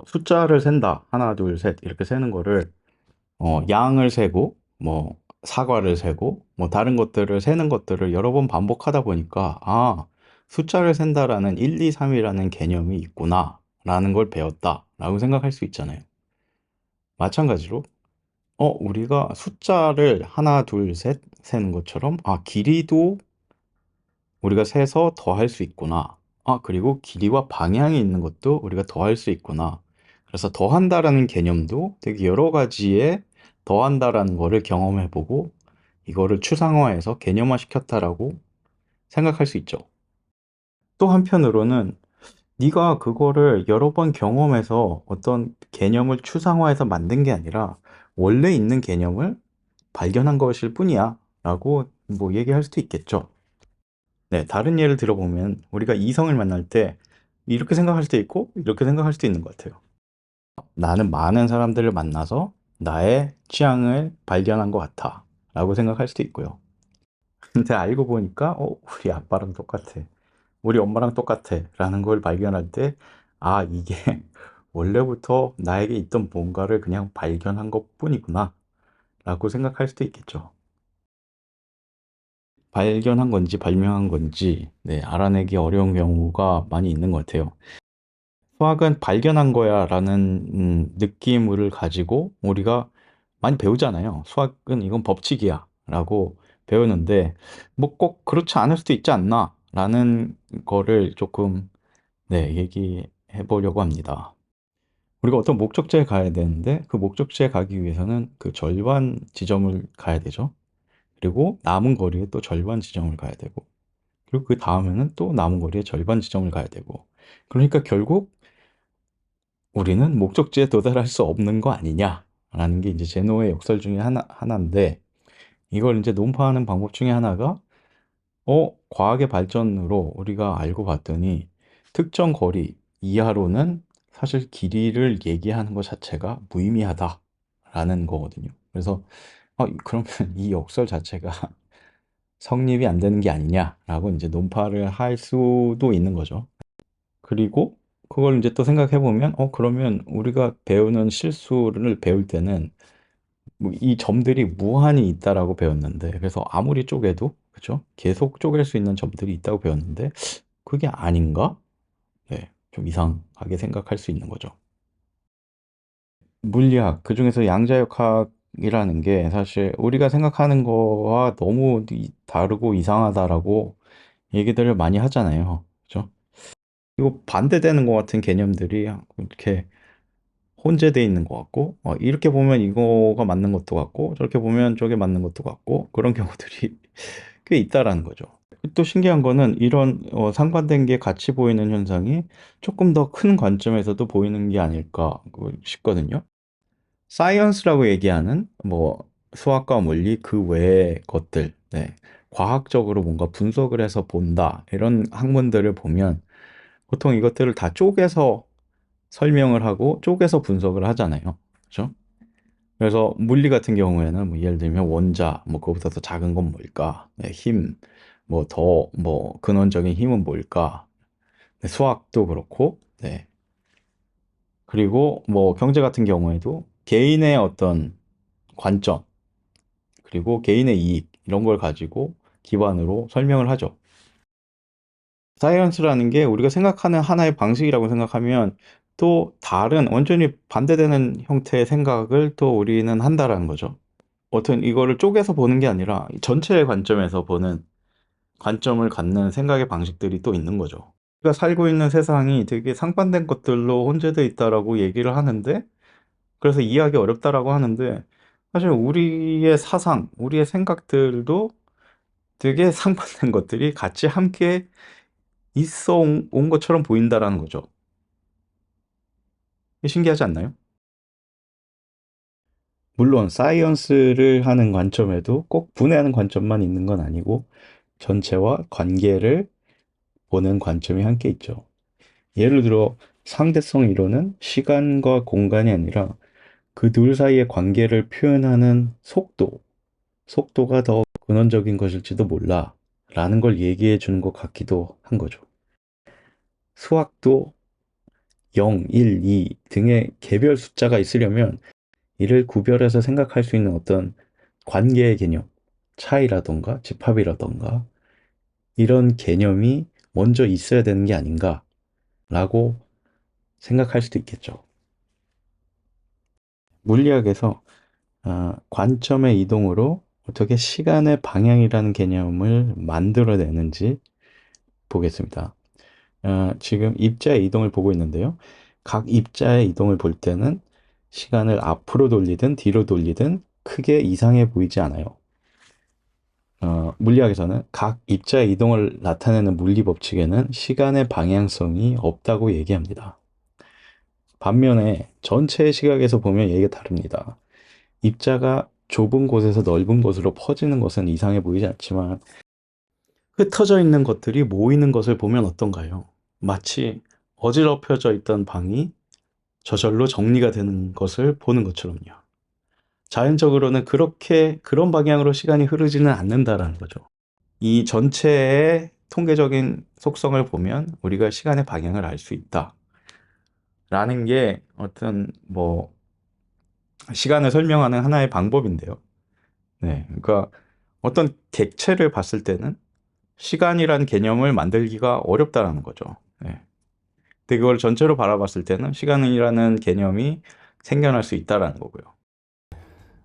[SPEAKER 1] 숫자를 센다. 하나, 둘, 셋 이렇게 세는 거를 양을 세고 뭐 사과를 세고 뭐 다른 것들을 세는 것들을 여러 번 반복하다 보니까 숫자를 센다라는 1, 2, 3이라는 개념이 있구나라는 걸 배웠다라고 생각할 수 있잖아요. 마찬가지로 우리가 숫자를 하나, 둘, 셋 세는 것처럼 길이도 우리가 세서 더할 수 있구나. 그리고 길이와 방향이 있는 것도 우리가 더할 수 있구나. 그래서 더한다라는 개념도 되게 여러 가지의 더한다라는 거를 경험해보고 이거를 추상화해서 개념화 시켰다라고 생각할 수 있죠. 또 한편으로는 네가 그거를 여러 번 경험해서 어떤 개념을 추상화해서 만든 게 아니라 원래 있는 개념을 발견한 것일 뿐이야 라고 뭐 얘기할 수도 있겠죠. 네, 다른 예를 들어보면 우리가 이성을 만날 때 이렇게 생각할 수도 있고 이렇게 생각할 수도 있는 것 같아요. 나는 많은 사람들을 만나서 나의 취향을 발견한 것 같아 라고 생각할 수도 있고요. 근데 알고 보니까 우리 아빠랑 똑같아, 우리 엄마랑 똑같아 라는 걸 발견할 때 이게 원래부터 나에게 있던 뭔가를 그냥 발견한 것 뿐이구나 라고 생각할 수도 있겠죠. 발견한 건지 발명한 건지 네, 알아내기 어려운 경우가 많이 있는 것 같아요. 수학은 발견한 거야 라는 느낌을 가지고 우리가 많이 배우잖아요. 수학은 이건 법칙이야 라고 배우는데 뭐 꼭 그렇지 않을 수도 있지 않나 라는 거를 조금 네, 얘기해 보려고 합니다. 우리가 어떤 목적지에 가야 되는데 그 목적지에 가기 위해서는 그 절반 지점을 가야 되죠. 그리고 남은 거리에 또 절반 지점을 가야 되고 그리고 그 다음에는 또 남은 거리에 절반 지점을 가야 되고 그러니까 결국 우리는 목적지에 도달할 수 없는 거 아니냐라는 게 이제 제노의 역설 중에 하나인데 이걸 이제 논파하는 방법 중에 하나가 과학의 발전으로 우리가 알고 봤더니 특정 거리 이하로는 사실 길이를 얘기하는 것 자체가 무의미하다라는 거거든요. 그래서 그러면 이 역설 자체가 성립이 안 되는 게 아니냐라고 이제 논파를 할 수도 있는 거죠. 그리고 그걸 이제 또 생각해 보면 그러면 우리가 배우는 실수를 배울 때는 뭐이 점들이 무한히 있다라고 배웠는데 그래서 아무리 쪼개도 그죠? 계속 쪼갤 수 있는 점들이 있다고 배웠는데 그게 아닌가? 네, 좀 이상하게 생각할 수 있는 거죠. 물리학, 그중에서 양자역학이라는 게 사실 우리가 생각하는 거와 너무 다르고 이상하다라고 얘기들을 많이 하잖아요. 그죠? 이거 반대되는 것 같은 개념들이 이렇게 혼재되어 있는 것 같고, 이렇게 보면 이거가 맞는 것도 같고, 저렇게 보면 저게 맞는 것도 같고, 그런 경우들이 꽤 있다라는 거죠. 또 신기한 거는 이런 상반된 게 같이 보이는 현상이 조금 더 큰 관점에서도 보이는 게 아닐까 싶거든요. 사이언스라고 얘기하는 뭐 수학과 물리 그 외의 것들, 네. 과학적으로 뭔가 분석을 해서 본다. 이런 학문들을 보면 보통 이것들을 다 쪼개서 설명을 하고 쪼개서 분석을 하잖아요. 그렇죠? 그래서 물리 같은 경우에는 뭐 예를 들면 원자, 뭐 그거보다 더 작은 건 뭘까? 네, 힘, 뭐 더 뭐 근원적인 힘은 뭘까? 네, 수학도 그렇고, 네. 그리고 뭐 경제 같은 경우에도 개인의 어떤 관점, 그리고 개인의 이익 이런 걸 가지고 기반으로 설명을 하죠. 사이언스라는 게 우리가 생각하는 하나의 방식이라고 생각하면 또 다른 완전히 반대되는 형태의 생각을 또 우리는 한다라는 거죠. 어떤 이거를 쪼개서 보는 게 아니라 전체의 관점에서 보는 관점을 갖는 생각의 방식들이 또 있는 거죠. 우리가 살고 있는 세상이 되게 상반된 것들로 혼재되어 있다라고 얘기를 하는데, 그래서 이해하기 어렵다라고 하는데, 사실 우리의 사상, 우리의 생각들도 되게 상반된 것들이 같이 함께 있어 온 것처럼 보인다라는 거죠. 신기하지 않나요? 물론 사이언스를 하는 관점에도 꼭 분해하는 관점만 있는 건 아니고 전체와 관계를 보는 관점이 함께 있죠. 예를 들어 상대성 이론은 시간과 공간이 아니라 그 둘 사이의 관계를 표현하는 속도가 더 근원적인 것일지도 몰라 라는 걸 얘기해 주는 것 같기도 한 거죠. 수학도 0, 1, 2 등의 개별 숫자가 있으려면 이를 구별해서 생각할 수 있는 어떤 관계의 개념, 차이라던가 집합이라던가 이런 개념이 먼저 있어야 되는 게 아닌가라고 생각할 수도 있겠죠. 물리학에서 관점의 이동으로 어떻게 시간의 방향이라는 개념을 만들어내는지 보겠습니다. 지금 입자의 이동을 보고 있는데요. 각 입자의 이동을 볼 때는 시간을 앞으로 돌리든 뒤로 돌리든 크게 이상해 보이지 않아요. 물리학에서는 각 입자의 이동을 나타내는 물리 법칙에는 시간의 방향성이 없다고 얘기합니다. 반면에 전체의 시각에서 보면 얘기가 다릅니다. 입자가 좁은 곳에서 넓은 곳으로 퍼지는 것은 이상해 보이지 않지만 흩어져 있는 것들이 모이는 것을 보면 어떤가요? 마치 어지럽혀져 있던 방이 저절로 정리가 되는 것을 보는 것처럼요. 자연적으로는 그런 방향으로 시간이 흐르지는 않는다라는 거죠. 이 전체의 통계적인 속성을 보면 우리가 시간의 방향을 알 수 있다라는 게 어떤 시간을 설명하는 하나의 방법인데요. 네, 그러니까 어떤 객체를 봤을 때는 시간이라는 개념을 만들기가 어렵다라는 거죠. 네. 근데 그걸 전체로 바라봤을 때는 시간이라는 개념이 생겨날 수 있다라는 거고요.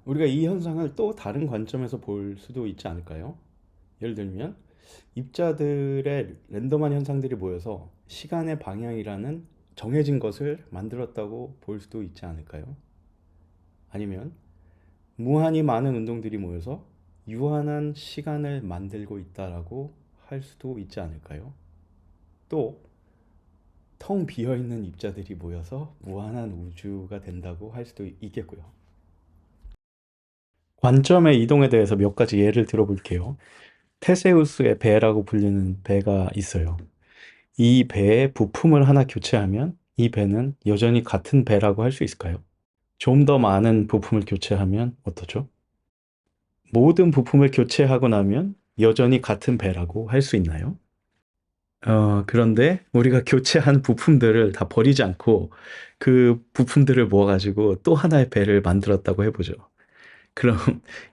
[SPEAKER 1] 우리가 이 현상을 또 다른 관점에서 볼 수도 있지 않을까요? 예를 들면 입자들의 랜덤한 현상들이 모여서 시간의 방향이라는 정해진 것을 만들었다고 볼 수도 있지 않을까요? 아니면 무한히 많은 운동들이 모여서 유한한 시간을 만들고 있다라고 할 수도 있지 않을까요? 또 텅 비어있는 입자들이 모여서 무한한 우주가 된다고 할 수도 있겠고요. 관점의 이동에 대해서 몇 가지 예를 들어볼게요. 테세우스의 배라고 불리는 배가 있어요. 이 배에 부품을 하나 교체하면 이 배는 여전히 같은 배라고 할 수 있을까요? 좀 더 많은 부품을 교체하면 어떠죠? 모든 부품을 교체하고 나면 여전히 같은 배라고 할 수 있나요? 그런데 우리가 교체한 부품들을 다 버리지 않고 그 부품들을 모아가지고 또 하나의 배를 만들었다고 해보죠. 그럼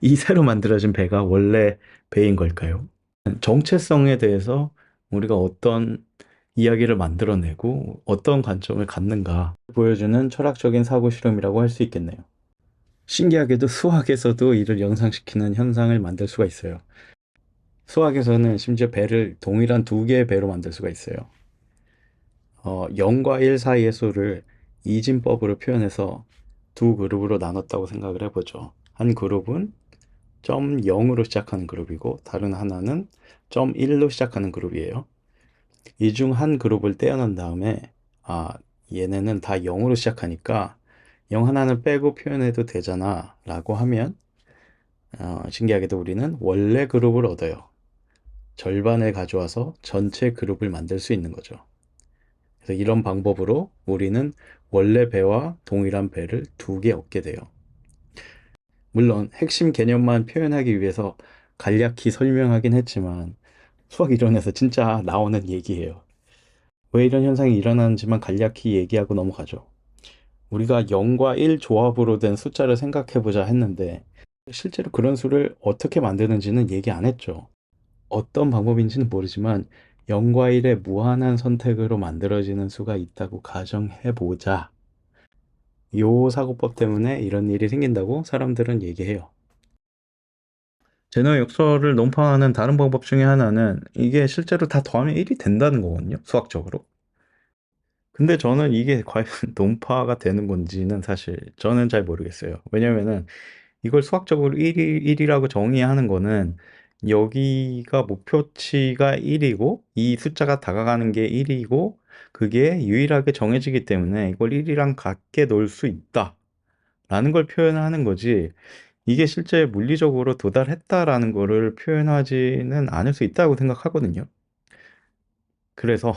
[SPEAKER 1] 이 새로 만들어진 배가 원래 배인 걸까요? 정체성에 대해서 우리가 어떤 이야기를 만들어내고 어떤 관점을 갖는가 보여주는 철학적인 사고 실험이라고 할 수 있겠네요. 신기하게도 수학에서도 이를 연상시키는 현상을 만들 수가 있어요. 수학에서는 심지어 배를 동일한 두 개의 배로 만들 수가 있어요. 0과 1 사이의 수를 이진법으로 표현해서 두 그룹으로 나눴다고 생각을 해보죠. 한 그룹은 0으로 시작하는 그룹이고 다른 하나는 1로 시작하는 그룹이에요. 이 중 한 그룹을 떼어낸 다음에 얘네는 다 0으로 시작하니까 0 하나는 빼고 표현해도 되잖아 라고 하면 신기하게도 우리는 원래 그룹을 얻어요. 절반을 가져와서 전체 그룹을 만들 수 있는 거죠. 그래서 이런 방법으로 우리는 원래 배와 동일한 배를 두 개 얻게 돼요. 물론 핵심 개념만 표현하기 위해서 간략히 설명하긴 했지만 수학 이론에서 진짜 나오는 얘기예요. 왜 이런 현상이 일어나는지만 간략히 얘기하고 넘어가죠. 우리가 0과 1 조합으로 된 숫자를 생각해보자 했는데 실제로 그런 수를 어떻게 만드는지는 얘기 안 했죠. 어떤 방법인지는 모르지만 0과 1의 무한한 선택으로 만들어지는 수가 있다고 가정해보자. 요 사고법 때문에 이런 일이 생긴다고 사람들은 얘기해요. 제너의 역설을 논파하는 다른 방법 중에 하나는 이게 실제로 다 더하면 1이 된다는 거거든요. 수학적으로. 근데 저는 이게 과연 논파가 되는 건지는 사실 저는 잘 모르겠어요. 왜냐면은 이걸 수학적으로 1이라고 정의하는 거는 여기가 목표치가 1이고 이 숫자가 다가가는 게 1이고 그게 유일하게 정해지기 때문에 이걸 1이랑 같게 놓을 수 있다 라는 걸 표현하는 거지, 이게 실제 물리적으로 도달했다라는 거를 표현하지는 않을 수 있다고 생각하거든요. 그래서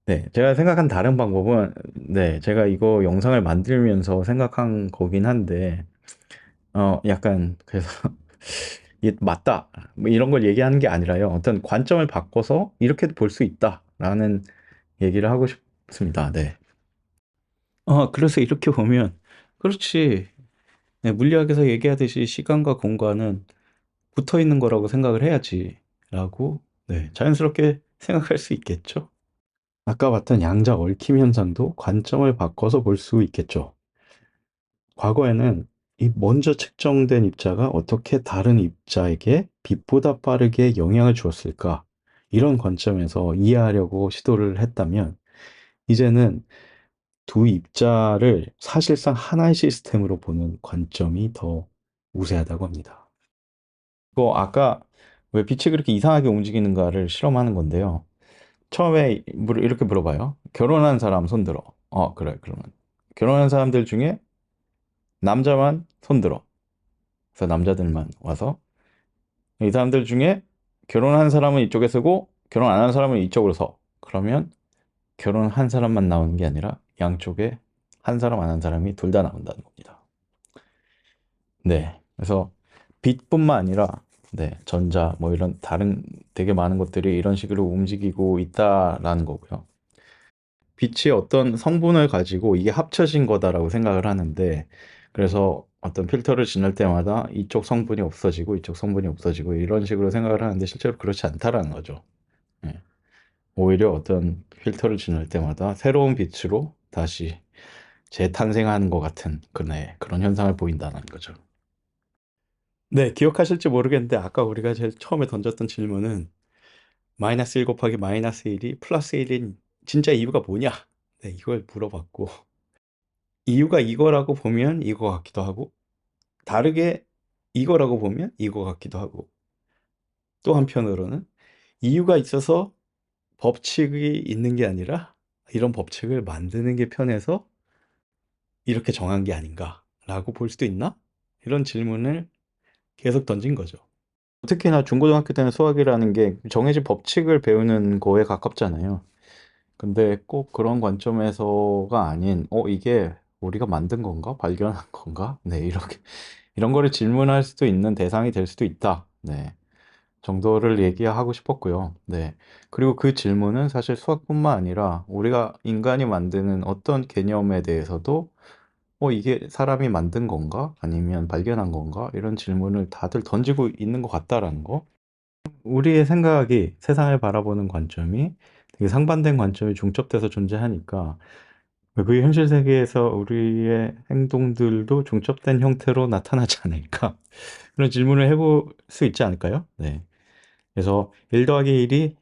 [SPEAKER 1] 네, 제가 생각한 다른 방법은, 네, 제가 이거 영상을 만들면서 생각한 거긴 한데, 약간, 그래서, 이게 맞다. 뭐 이런 걸 얘기하는 게 아니라요. 어떤 관점을 바꿔서 이렇게도 볼 수 있다. 라는 얘기를 하고 싶습니다. 네. 그래서 이렇게 보면, 그렇지. 네, 물리학에서 얘기하듯이 시간과 공간은 붙어 있는 거라고 생각을 해야지. 라고, 네, 자연스럽게 생각할 수 있겠죠. 아까 봤던 양자 얽힘 현상도 관점을 바꿔서 볼 수 있겠죠. 과거에는 이 먼저 측정된 입자가 어떻게 다른 입자에게 빛보다 빠르게 영향을 주었을까? 이런 관점에서 이해하려고 시도를 했다면, 이제는 두 입자를 사실상 하나의 시스템으로 보는 관점이 더 우세하다고 합니다. 이거 아까 왜 빛이 그렇게 이상하게 움직이는가를 실험하는 건데요. 처음에 이렇게 물어봐요. 결혼한 사람 손들어. 그래. 그러면 결혼한 사람들 중에 남자만 손들어. 그래서 남자들만 와서 이 사람들 중에 결혼한 사람은 이쪽에 서고 결혼 안 한 사람은 이쪽으로 서. 그러면 결혼한 사람만 나오는 게 아니라 양쪽에 한 사람 안 한 사람이 둘 다 나온다는 겁니다. 네. 그래서 빛뿐만 아니라 네, 전자 뭐 이런 다른 되게 많은 것들이 이런 식으로 움직이고 있다라는 거고요. 빛이 어떤 성분을 가지고 이게 합쳐진 거다라고 생각을 하는데, 그래서 어떤 필터를 지날 때마다 이쪽 성분이 없어지고 이쪽 성분이 없어지고 이런 식으로 생각을 하는데 실제로 그렇지 않다라는 거죠. 예. 오히려 어떤 필터를 지날 때마다 새로운 빛으로 다시 재탄생하는 것 같은 그런 현상을 보인다는 거죠. 네, 기억하실지 모르겠는데 아까 우리가 제일 처음에 던졌던 질문은 마이너스 1 곱하기 마이너스 1이 플러스 1인 진짜 이유가 뭐냐? 네, 이걸 물어봤고, 이유가 이거라고 보면 이거 같기도 하고, 다르게 이거라고 보면 이거 같기도 하고, 또 한편으로는 이유가 있어서 법칙이 있는 게 아니라 이런 법칙을 만드는 게 편해서 이렇게 정한 게 아닌가라고 볼 수도 있나? 이런 질문을 계속 던진 거죠. 특히나 중고등학교 때는 수학이라는 게 정해진 법칙을 배우는 거에 가깝잖아요. 근데 꼭 그런 관점에서가 아닌, 이게 우리가 만든 건가? 발견한 건가? 네, 이런 거를 질문할 수도 있는 대상이 될 수도 있다. 네. 정도를 얘기하고 싶었고요. 네. 그리고 그 질문은 사실 수학뿐만 아니라 우리가 인간이 만드는 어떤 개념에 대해서도 이게 사람이 만든 건가? 아니면 발견한 건가? 이런 질문을 다들 던지고 있는 것 같다라는 거. 우리의 생각이 세상을 바라보는 관점이 되게 상반된 관점이 중첩돼서 존재하니까 그 현실 세계에서 우리의 행동들도 중첩된 형태로 나타나지 않을까? 그런 질문을 해볼 수 있지 않을까요? 네. 그래서 1 더하기 1이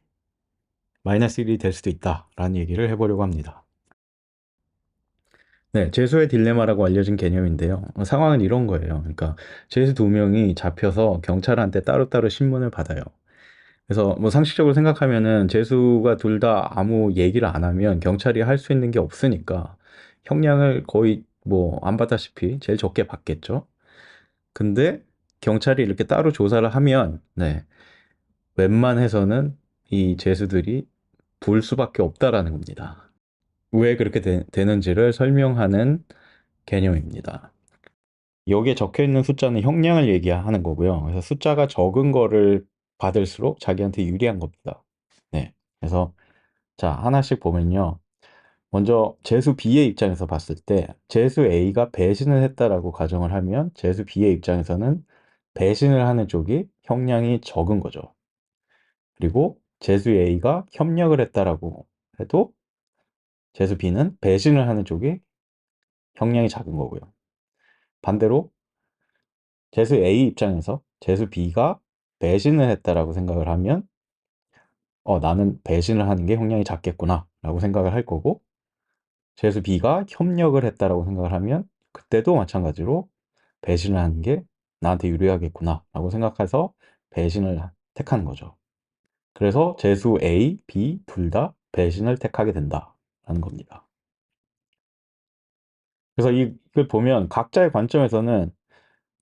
[SPEAKER 1] 마이너스 1이 될 수도 있다라는 얘기를 해보려고 합니다. 네, 재수의 딜레마라고 알려진 개념인데요. 상황은 이런 거예요. 그러니까 재수 두 명이 잡혀서 경찰한테 따로따로 신문을 받아요. 그래서 뭐 상식적으로 생각하면은 재수가 둘 다 아무 얘기를 안 하면 경찰이 할 수 있는 게 없으니까 형량을 거의 뭐 안 받다시피 제일 적게 받겠죠. 근데 경찰이 이렇게 따로 조사를 하면 네, 웬만해서는 이 재수들이 불 수밖에 없다라는 겁니다. 왜 그렇게 되는지를 설명하는 개념입니다. 여기에 적혀 있는 숫자는 형량을 얘기하는 거고요. 그래서 숫자가 적은 거를 받을수록 자기한테 유리한 겁니다. 네. 그래서 자, 하나씩 보면요. 먼저 재수 B의 입장에서 봤을 때 재수 A가 배신을 했다라고 가정을 하면 재수 B의 입장에서는 배신을 하는 쪽이 형량이 적은 거죠. 그리고 재수 A가 협력을 했다라고 해도 재수 B는 배신을 하는 쪽이 형량이 작은 거고요. 반대로 재수 A 입장에서 재수 B가 배신을 했다라고 생각을 하면 나는 배신을 하는 게 형량이 작겠구나 라고 생각을 할 거고, 재수 B가 협력을 했다라고 생각을 하면 그때도 마찬가지로 배신을 하는 게 나한테 유리하겠구나 라고 생각해서 배신을 택하는 거죠. 그래서 재수 A, B 둘 다 배신을 택하게 된다라는 겁니다. 그래서 이걸 보면 각자의 관점에서는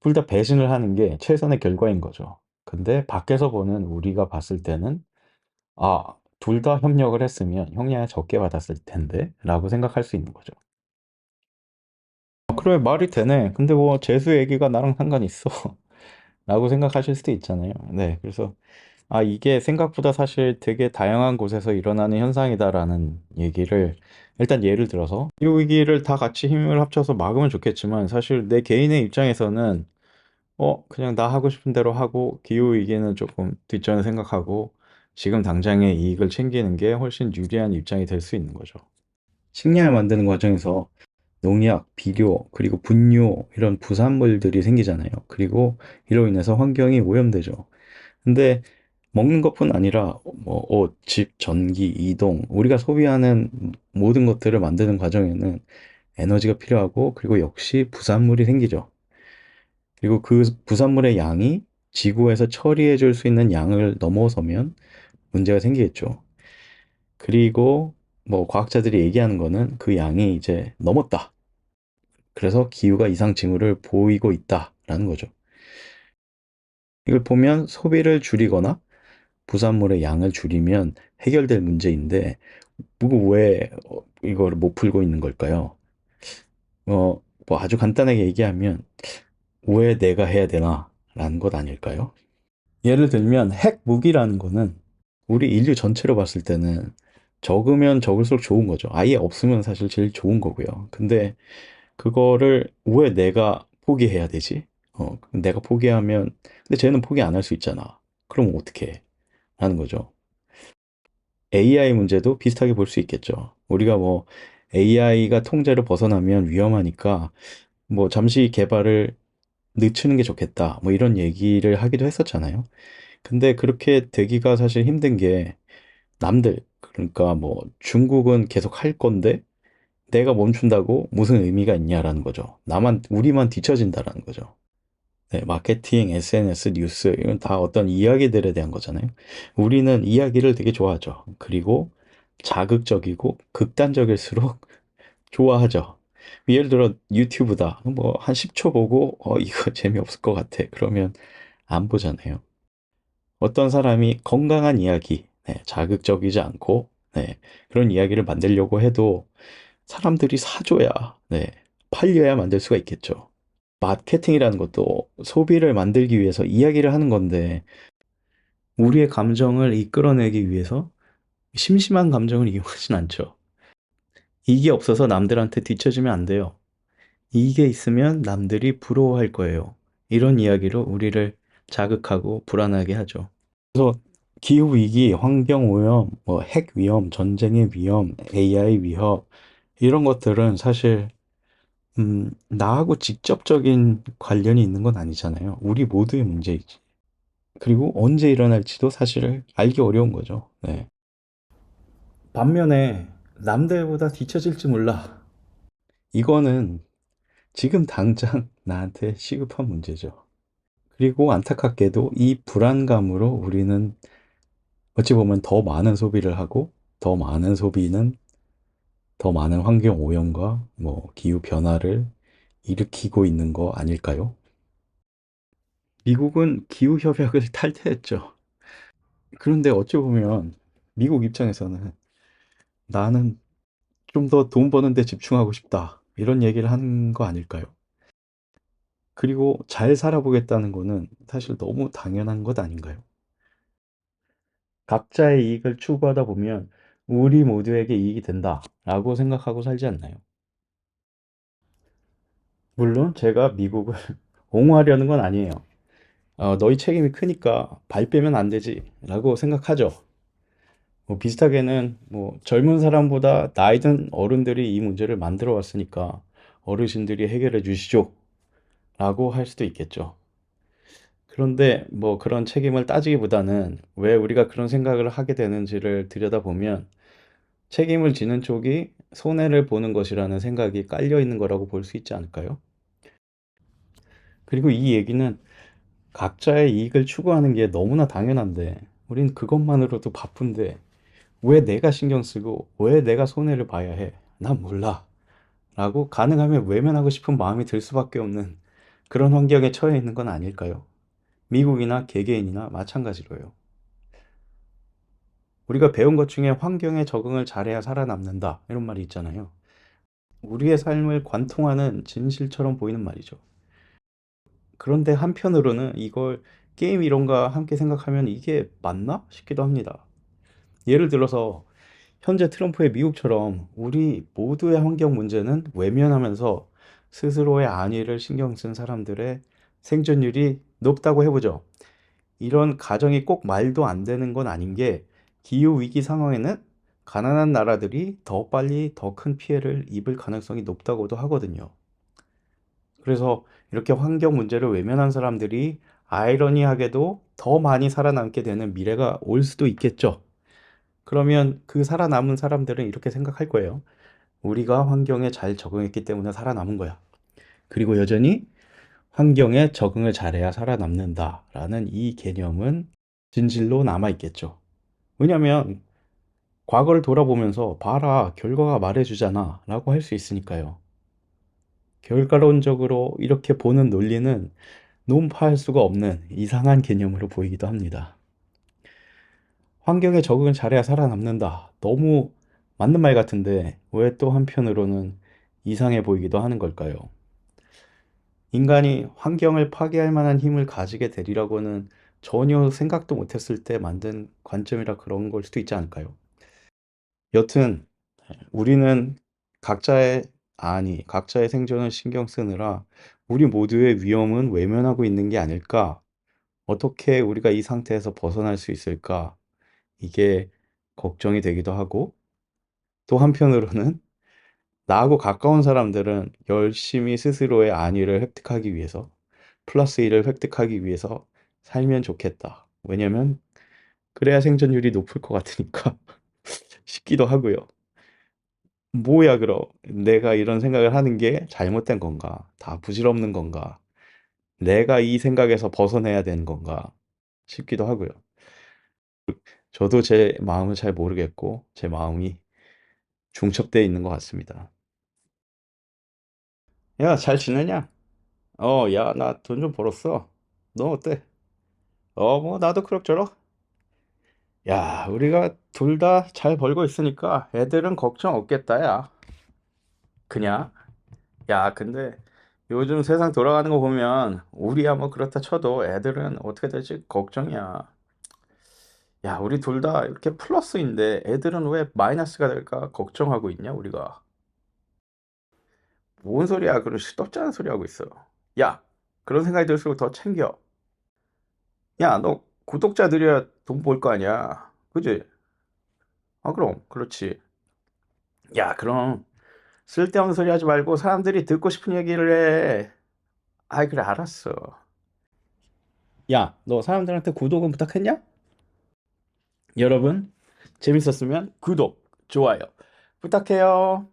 [SPEAKER 1] 둘 다 배신을 하는 게 최선의 결과인 거죠. 근데 밖에서 보는 우리가 봤을 때는 둘 다 협력을 했으면 형량을 적게 받았을 텐데 라고 생각할 수 있는 거죠. 그래, 말이 되네. 근데 뭐 재수 얘기가 나랑 상관 있어 라고 생각하실 수도 있잖아요. 네, 그래서 이게 생각보다 사실 되게 다양한 곳에서 일어나는 현상이다라는 얘기를, 일단 예를 들어서 이 위기를 다 같이 힘을 합쳐서 막으면 좋겠지만, 사실 내 개인의 입장에서는 그냥 나 하고 싶은 대로 하고 기후위기는 조금 뒷전을 생각하고 지금 당장의 이익을 챙기는 게 훨씬 유리한 입장이 될 수 있는 거죠. 식량을 만드는 과정에서 농약, 비료, 그리고 분뇨 이런 부산물들이 생기잖아요. 그리고 이로 인해서 환경이 오염되죠. 근데 먹는 것뿐 아니라 뭐 옷, 집, 전기, 이동, 우리가 소비하는 모든 것들을 만드는 과정에는 에너지가 필요하고, 그리고 역시 부산물이 생기죠. 그리고 그 부산물의 양이 지구에서 처리해 줄 수 있는 양을 넘어서면 문제가 생기겠죠. 그리고 뭐 과학자들이 얘기하는 거는 그 양이 이제 넘었다. 그래서 기후가 이상 징후를 보이고 있다라는 거죠. 이걸 보면 소비를 줄이거나 부산물의 양을 줄이면 해결될 문제인데, 왜 이걸 못 풀고 있는 걸까요? 뭐 아주 간단하게 얘기하면 왜 내가 해야 되나? 라는 것 아닐까요? 예를 들면 핵 무기라는 거는 우리 인류 전체로 봤을 때는 적으면 적을수록 좋은 거죠. 아예 없으면 사실 제일 좋은 거고요. 근데 그거를 왜 내가 포기해야 되지? 내가 포기하면, 근데 쟤는 포기 안 할 수 있잖아. 그럼 어떻게 해? 라는 거죠. AI 문제도 비슷하게 볼 수 있겠죠. 우리가 뭐 AI가 통제를 벗어나면 위험하니까 뭐 잠시 개발을 늦추는 게 좋겠다. 뭐 이런 얘기를 하기도 했었잖아요. 근데 그렇게 되기가 사실 힘든 게, 남들, 그러니까 뭐 중국은 계속 할 건데 내가 멈춘다고 무슨 의미가 있냐라는 거죠. 우리만 뒤처진다라는 거죠. 네, 마케팅, SNS, 뉴스, 이건 다 어떤 이야기들에 대한 거잖아요. 우리는 이야기를 되게 좋아하죠. 그리고 자극적이고 극단적일수록 좋아하죠. 예를 들어 유튜브다. 뭐 한 10초 보고 이거 재미없을 것 같아. 그러면 안 보잖아요. 어떤 사람이 건강한 이야기, 네, 자극적이지 않고, 네, 그런 이야기를 만들려고 해도 사람들이 사줘야, 네, 팔려야 만들 수가 있겠죠. 마케팅이라는 것도 소비를 만들기 위해서 이야기를 하는 건데, 우리의 감정을 이끌어내기 위해서 심심한 감정을 이용하진 않죠. 이게 없어서 남들한테 뒤처지면 안 돼요. 이게 있으면 남들이 부러워할 거예요. 이런 이야기로 우리를 자극하고 불안하게 하죠. 그래서 기후위기, 환경오염, 뭐 핵위험, 전쟁의 위험, AI 위협, 이런 것들은 사실 나하고 직접적인 관련이 있는 건 아니잖아요. 우리 모두의 문제이지. 그리고 언제 일어날지도 사실 알기 어려운 거죠. 네. 반면에 남들보다 뒤처질지 몰라. 이거는 지금 당장 나한테 시급한 문제죠. 그리고 안타깝게도 이 불안감으로 우리는 어찌 보면 더 많은 소비를 하고, 더 많은 소비는 더 많은 환경 오염과 뭐 기후 변화를 일으키고 있는 거 아닐까요? 미국은 기후 협약을 탈퇴했죠. 그런데 어찌 보면 미국 입장에서는 나는 좀 더 돈 버는 데 집중하고 싶다. 이런 얘기를 하는 거 아닐까요? 그리고 잘 살아보겠다는 거는 사실 너무 당연한 것 아닌가요? 각자의 이익을 추구하다 보면 우리 모두에게 이익이 된다라고 생각하고 살지 않나요? 물론 제가 미국을 옹호하려는 건 아니에요. 너희 책임이 크니까 발 빼면 안 되지 라고 생각하죠. 뭐 비슷하게는 뭐 젊은 사람보다 나이 든 어른들이 이 문제를 만들어 왔으니까 어르신들이 해결해 주시죠 라고 할 수도 있겠죠. 그런데 뭐 그런 책임을 따지기보다는 왜 우리가 그런 생각을 하게 되는지를 들여다보면 책임을 지는 쪽이 손해를 보는 것이라는 생각이 깔려 있는 거라고 볼 수 있지 않을까요? 그리고 이 얘기는 각자의 이익을 추구하는 게 너무나 당연한데 우린 그것만으로도 바쁜데 왜 내가 신경 쓰고 왜 내가 손해를 봐야 해? 난 몰라. 라고 가능하면 외면하고 싶은 마음이 들 수밖에 없는 그런 환경에 처해 있는 건 아닐까요? 미국이나 개개인이나 마찬가지로요. 우리가 배운 것 중에 환경에 적응을 잘해야 살아남는다. 이런 말이 있잖아요. 우리의 삶을 관통하는 진실처럼 보이는 말이죠. 그런데 한편으로는 이걸 게임 이론과 함께 생각하면 이게 맞나 싶기도 합니다. 예를 들어서 현재 트럼프의 미국처럼 우리 모두의 환경 문제는 외면하면서 스스로의 안위를 신경 쓴 사람들의 생존율이 높다고 해보죠. 이런 가정이 꼭 말도 안 되는 건 아닌 게 기후 위기 상황에는 가난한 나라들이 더 빨리 더 큰 피해를 입을 가능성이 높다고도 하거든요. 그래서 이렇게 환경 문제를 외면한 사람들이 아이러니하게도 더 많이 살아남게 되는 미래가 올 수도 있겠죠. 그러면 그 살아남은 사람들은 이렇게 생각할 거예요. 우리가 환경에 잘 적응했기 때문에 살아남은 거야. 그리고 여전히 환경에 적응을 잘해야 살아남는다라는 이 개념은 진실로 남아있겠죠. 왜냐하면 과거를 돌아보면서 봐라, 결과가 말해주잖아 라고 할 수 있으니까요. 결과론적으로 이렇게 보는 논리는 논파할 수가 없는 이상한 개념으로 보이기도 합니다. 환경에 적응을 잘해야 살아남는다. 너무 맞는 말 같은데 왜 또 한편으로는 이상해 보이기도 하는 걸까요? 인간이 환경을 파괴할 만한 힘을 가지게 되리라고는 전혀 생각도 못했을 때 만든 관점이라 그런 걸 수도 있지 않을까요? 여튼 우리는 각자의 각자의 생존을 신경 쓰느라 우리 모두의 위험은 외면하고 있는 게 아닐까? 어떻게 우리가 이 상태에서 벗어날 수 있을까? 이게 걱정이 되기도 하고 또 한편으로는 나하고 가까운 사람들은 열심히 스스로의 안위를 획득하기 위해서 플러스 1을 획득하기 위해서 살면 좋겠다. 왜냐면 그래야 생존율이 높을 것 같으니까 싶기도 하고요. 뭐야 그럼 내가 이런 생각을 하는 게 잘못된 건가? 다 부질없는 건가? 내가 이 생각에서 벗어나야 되는 건가? 싶기도 하고요. 저도 제 마음을 잘 모르겠고 제 마음이 중첩되어 있는 것 같습니다. 야, 잘 지내냐? 야, 나 돈 좀 벌었어. 너 어때? 뭐, 나도 그럭저럭. 야, 우리가 둘 다 잘 벌고 있으니까 애들은 걱정 없겠다, 야. 그냥. 야, 근데 요즘 세상 돌아가는 거 보면 우리야 뭐 그렇다 쳐도 애들은 어떻게 될지 걱정이야. 야, 우리 둘 다 이렇게 플러스인데 애들은 왜 마이너스가 될까 걱정하고 있냐, 우리가. 뭔 소리야, 그런 시덥지 않은 소리 하고 있어. 야, 그런 생각이 들수록 더 챙겨. 야, 너 구독자 들여야 돈 벌 거 아니야. 그지? 그럼. 그렇지. 야, 그럼 쓸데없는 소리 하지 말고 사람들이 듣고 싶은 얘기를 해. 아이, 그래, 알았어. 야, 너 사람들한테 구독은 부탁했냐? 여러분, 재밌었으면 구독, 좋아요 부탁해요.